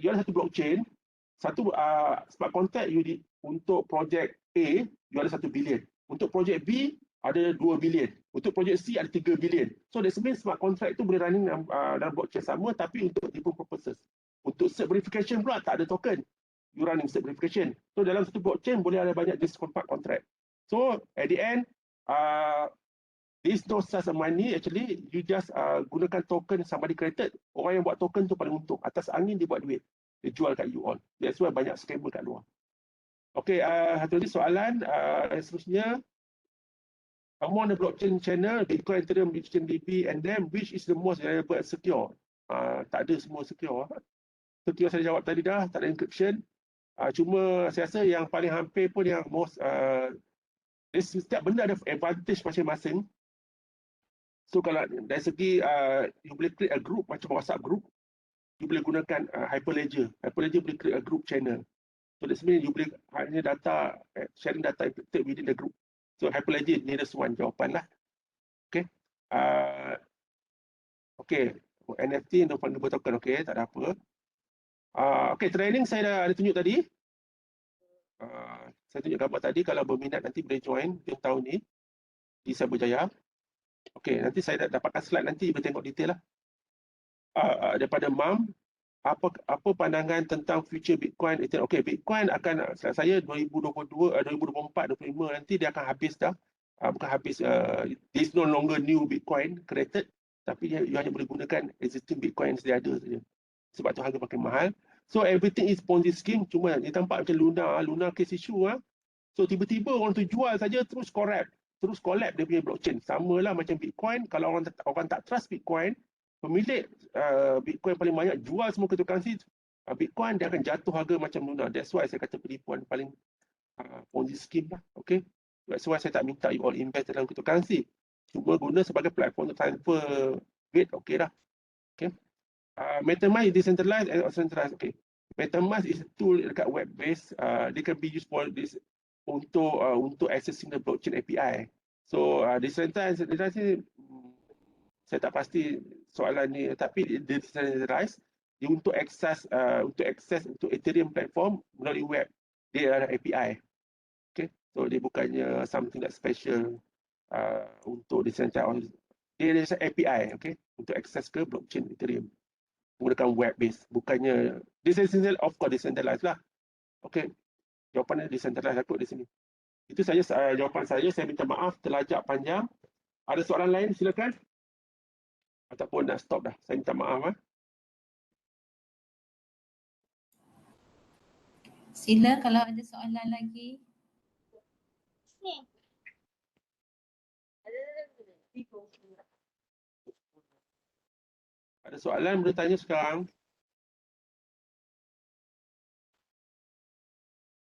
you ada satu blockchain, satu smart contract you untuk project A you ada 1 billion. Untuk project B ada 2 billion. Untuk projek C ada 3 billion. So that means smart contract tu boleh running dalam blockchain sama tapi untuk different purposes. Untuk cert verification pula tak ada token. You running cert verification. So dalam satu blockchain boleh ada banyak jenis smart contract. So at the end, there is no such money actually. You just gunakan token somebody created. Orang yang buat token tu paling untung. Atas angin dia buat duit. Dia jual kat you all. That's why banyak scammer kat luar. Okay, satu lagi soalan. Seterusnya, among the blockchain channel, Bitcoin, Ethereum, Bitcoin, DB, and then which is the most reliable and secure? Tak ada semua secure. Secure saya jawab tadi dah, tak ada encryption. Cuma saya rasa yang paling hampir pun yang most, setiap benda ada advantage masing-masing. So kalau dari segi, you boleh create a group macam WhatsApp group, you boleh gunakan Hyperledger. Hyperledger boleh create a group channel. So that means you boleh hanya data, sharing data within the group. So Hyperledger nearest one jawapan lah. Okay. Okay. NFT untuk fungible token. Okay, tak ada apa. Okay, training saya dah ada tunjuk tadi. Saya tunjuk gambar tadi. Kalau berminat nanti boleh join di tahun ni di Cyberjaya. Okay, nanti saya dapatkan slide nanti boleh tengok detail lah. Daripada MAM, apa pandangan tentang future Bitcoin? Okay, Bitcoin akan, saya 2022, 2024, 2025 nanti dia akan habis dah. Bukan habis, there is no longer new Bitcoin created, tapi you hanya boleh gunakan existing Bitcoin yang sedia ada saja. Sebab tu harga makin mahal. So everything is Ponzi scheme, cuma dia tampak macam Luna case issue. So tiba-tiba orang tu jual saja terus collapse dia punya blockchain. Sama lah macam Bitcoin, kalau orang tak trust Bitcoin, pemilik Bitcoin paling banyak jual semua cryptocurrency, Bitcoin dia akan jatuh harga macam Luna. That's why saya kata penipuan paling Ponzi scheme lah. Okay. That's why saya tak minta you all invest dalam cryptocurrency. Cuma guna sebagai platform untuk transfer duit, okay dah. Okay. MetaMask is decentralized and centralized. Okay. MetaMask is a tool dekat web based. They can be used for this untuk accessing the blockchain API. So decentralized Saya tak pasti soalan ni, tapi dia decentralized. Dia untuk akses untuk Ethereum platform melalui web. Dia ada API. Okay, so dia bukannya something that special untuk decentralized. Dia ada API, okay, untuk akses ke blockchain Ethereum menggunakan web base. Bukannya decentralized, of course decentralized lah. Okay, jawapannya decentralized aku di sini. Itu saja jawapan saya. Saya minta maaf terlajak panjang. Ada soalan lain silakan. Ataupun dah stop dah. Saya minta maaf. Sila kalau ada soalan lagi. Ada soalan boleh tanya sekarang.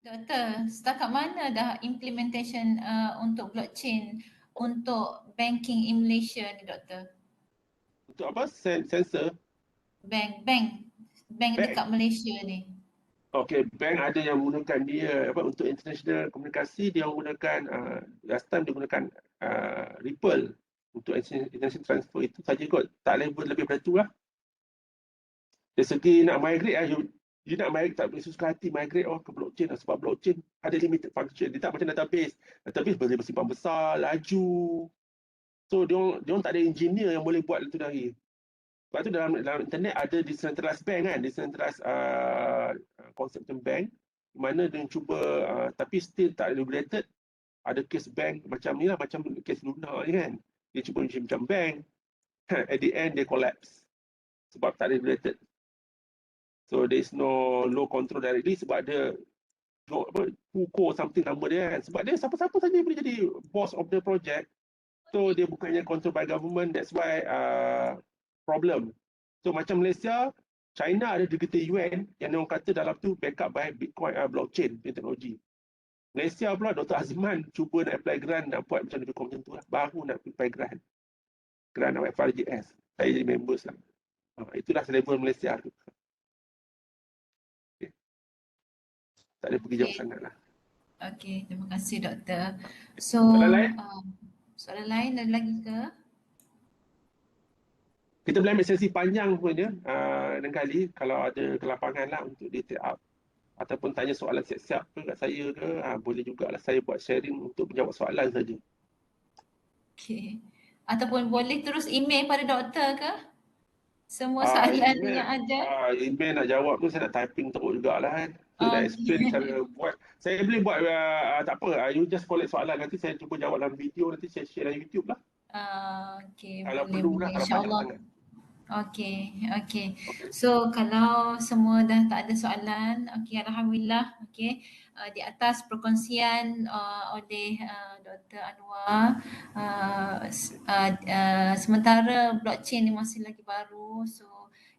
Doktor, setakat mana dah implementation untuk blockchain untuk banking in Malaysia ni, Doktor? Untuk apa? Sensor. Bank Bank. dekat Malaysia ni. Okey, bank ada yang menggunakan dia untuk international komunikasi. Dia menggunakan last time dia gunakan Ripple untuk international transfer. Itu saja kot. Tak level lebih daripada tu lah. Dari segi nak migrate you nak migrate tak boleh suka hati migrate ke blockchain lah. Sebab blockchain ada limited function. Dia tak macam database. Database boleh bersimpan besar, laju. So dia orang tak ada engineer yang boleh buat itu dari. Sebab tu dalam internet ada decentralized bank kan, decentralized konsep bank di mana dia cuba tapi still tak regulated. Ada case bank macam ni lah, macam case Luna ni kan. Dia cuba macam bank, at the end dia collapse sebab tak regulated. So there is no low control directly sebab dia Kuko something nama dia kan. Sebab dia siapa-siapa saja boleh jadi boss of the project. So dia bukannya control by government, that's why problem. So macam Malaysia, China ada digital yuan yang orang kata dalam tu backup by Bitcoin blockchain teknologi. Malaysia pula Dr. Azman cuba nak apply grant nak buat macam lebih macam tu lah. Baru nak apply grant nak buat FRJS. Saya jadi members lah. Itulah level Malaysia tu. Okay. Tak ada pergi jauh sangat lah. Okey, terima kasih Doktor. So, soalan lain ada lagi ke? Kita boleh ambil sesi panjang sebenarnya lain kali kalau ada kelapangan lah untuk detail up ataupun tanya soalan siap-siap ke kat saya ke, boleh jugalah saya buat sharing untuk menjawab soalan saja. Okey. Ataupun boleh terus email pada doktor ke? Semua soalan yang ada. Email nak jawab tu saya nak typing teruk jugalah kan. So dah explain cara buat. Saya boleh buat tak apa, you just collect soalan nanti saya cuba jawab dalam video, nanti saya share dalam YouTube lah. Okey, Kalau boleh, perlu lah, kalau banyak insya-Allah. sangat. Okey. So kalau semua dah tak ada soalan, okey, alhamdulillah. Okey. Di atas perkongsian oleh Dr. Anwar, sementara blockchain ni masih lagi baru, so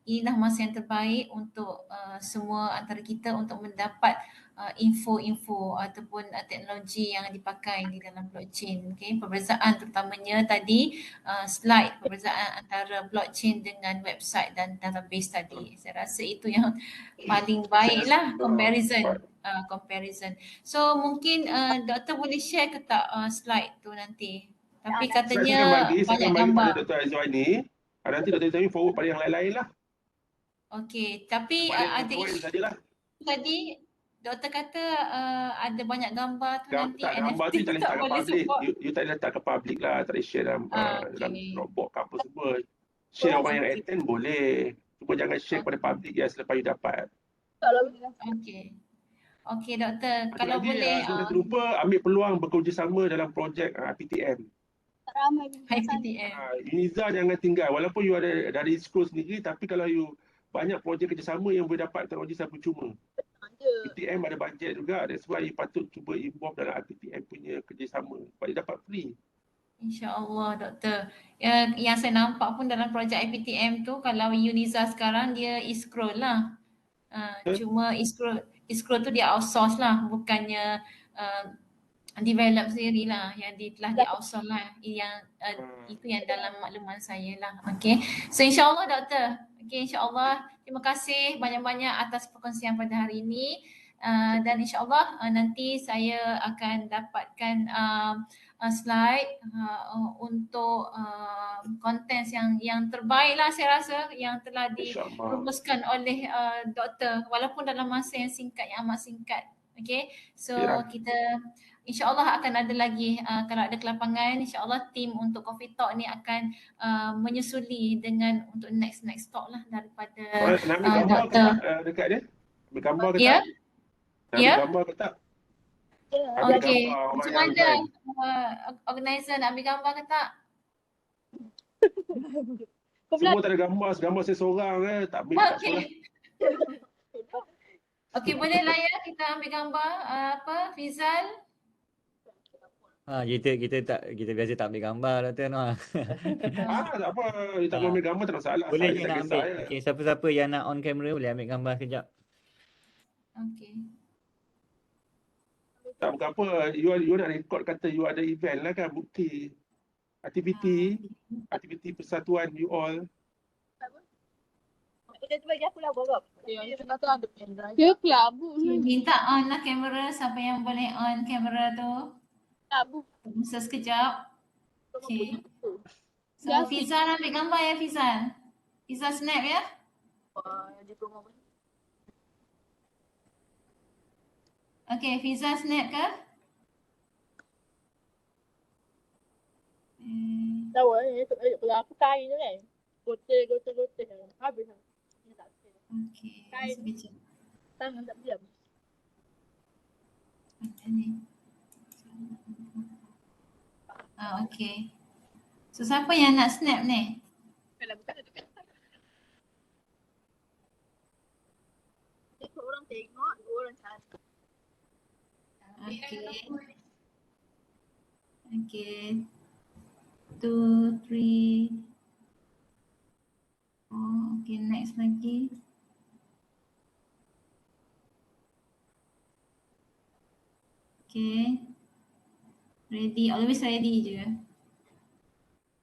inilah masa yang terbaik untuk semua antara kita untuk mendapat info-info ataupun teknologi yang dipakai di dalam blockchain. Okay, perbezaan terutamanya tadi slide perbezaan antara blockchain dengan website dan database tadi. Saya rasa itu yang paling baiklah comparison. So mungkin doktor boleh share ke tak slide tu nanti? Tapi katanya banyak gambar. Pada Dr. Azwani. Nanti Dr. Azwani forward pada yang lain-lain lah. Okey, tapi ada isu tadi doktor kata ada banyak gambar tu nanti gambar tu tak boleh letak ke public. You tak boleh letak ke public lah, tak boleh share dalam Dropbox ke apa semua. Share orang yang attend boleh. Cuma jangan share kepada public ya selepas you dapat. Okey doktor, kalau boleh jangan terlupa ambil peluang bekerjasama dalam projek PTM. PTM. Uniza jangan tinggal walaupun you ada dari school sendiri, tapi kalau you banyak projek kerjasama yang boleh dapat teknologi secara percuma. PTM ada bajet juga, that's why you patut cuba involve dalam PTM punya kerjasama supaya dapat free. InsyaAllah doktor. Yang saya nampak pun dalam projek IPTM tu, kalau Uniza sekarang dia e-scroll lah. Cuma e-scroll tu dia outsource lah, bukannya develop sendiri lah, yang telah di outsource lah. Itu yang dalam makluman saya lah. Okay. So insyaAllah doktor. Okay, insyaAllah. Terima kasih banyak-banyak atas perkongsian pada hari ini. Dan insyaAllah nanti saya akan dapatkan slide untuk konten yang terbaik lah saya rasa yang telah InsyaAllah. dirumuskan oleh doktor walaupun dalam masa yang singkat, yang amat singkat. Okay, so Ya. kita insyaAllah akan ada lagi kalau ada kelapangan, insyaAllah tim untuk Coffee Talk ni akan menyusuli dengan untuk next talk lah daripada Nak ambil gambar ke doktor. tak dekat dia? Ambil gambar ke Ya, tak? Nak ambil ya. gambar ke tak? Ambil Okey, gambar orang macam yang mana join. organizer nak ambil gambar ke tak? Semua tak ada gambar saya seorang tak ambil tak Okey. apalah. Okey, boleh lah ya kita ambil gambar Fizal. Kita biasa tak ambil gambar Dr. Anwar. Tak apa, dia tak mau ambil gambar tak ada masalah. Boleh Saya je tak nak kisah ambil. Okey, siapa-siapa yang nak on camera boleh ambil gambar sekejap. Okey. Tak bukan apa, you nak record kata you ada event lah kan, bukti. Aktiviti persatuan you all. Dia tu bagi aku lah Bob. Dia kata ada pendrive. Dia kelabu. Minta on lah kamera, siapa yang boleh on kamera tu. Kelabu. Masa sekejap. Okey. So Fizal ambil gambar ya Fizal. Fizal snap ya. Dia promo. Okey, Fizal snap ke? Tahu aku kain tu kan. Gote. Habis lah. Okey, Kain. sekejap. Tangan tak diam. Macam ni. Okey. So siapa yang nak snap ni? Kalau bukan tu kan. Orang tengok, dua orang cari. Okey. Okey. 2, 3. Oh, okey, next lagi. Okay. Ready, always ready je.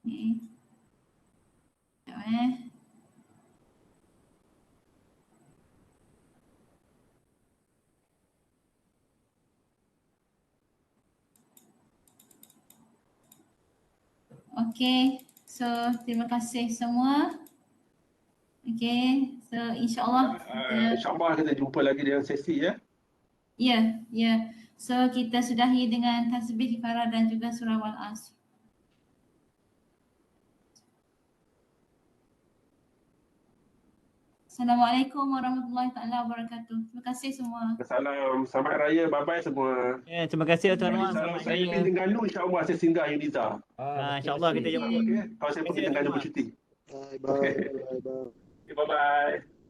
Okay. Sekejap Okay, so terima kasih semua. Okay, so insyaAllah InsyaAllah kita jumpa lagi dalam sesi ya. Ya. So kita sudahi dengan tasbih kifarah dan juga surah Wal-Asr. Assalamualaikum warahmatullahi taala wabarakatuh. Terima kasih semua. Salam, selamat raya, bye-bye semua. Ya, terima kasih Dr. Anwar. Kalau Selamat saya pergi raya. Terengganu, insyaAllah saya singgah Uniza. InsyaAllah kita jumpa. Okay. Kalau saya pergi Terima kasih, Terengganu Anwar. bercuti. Bye. Okay, bye-bye.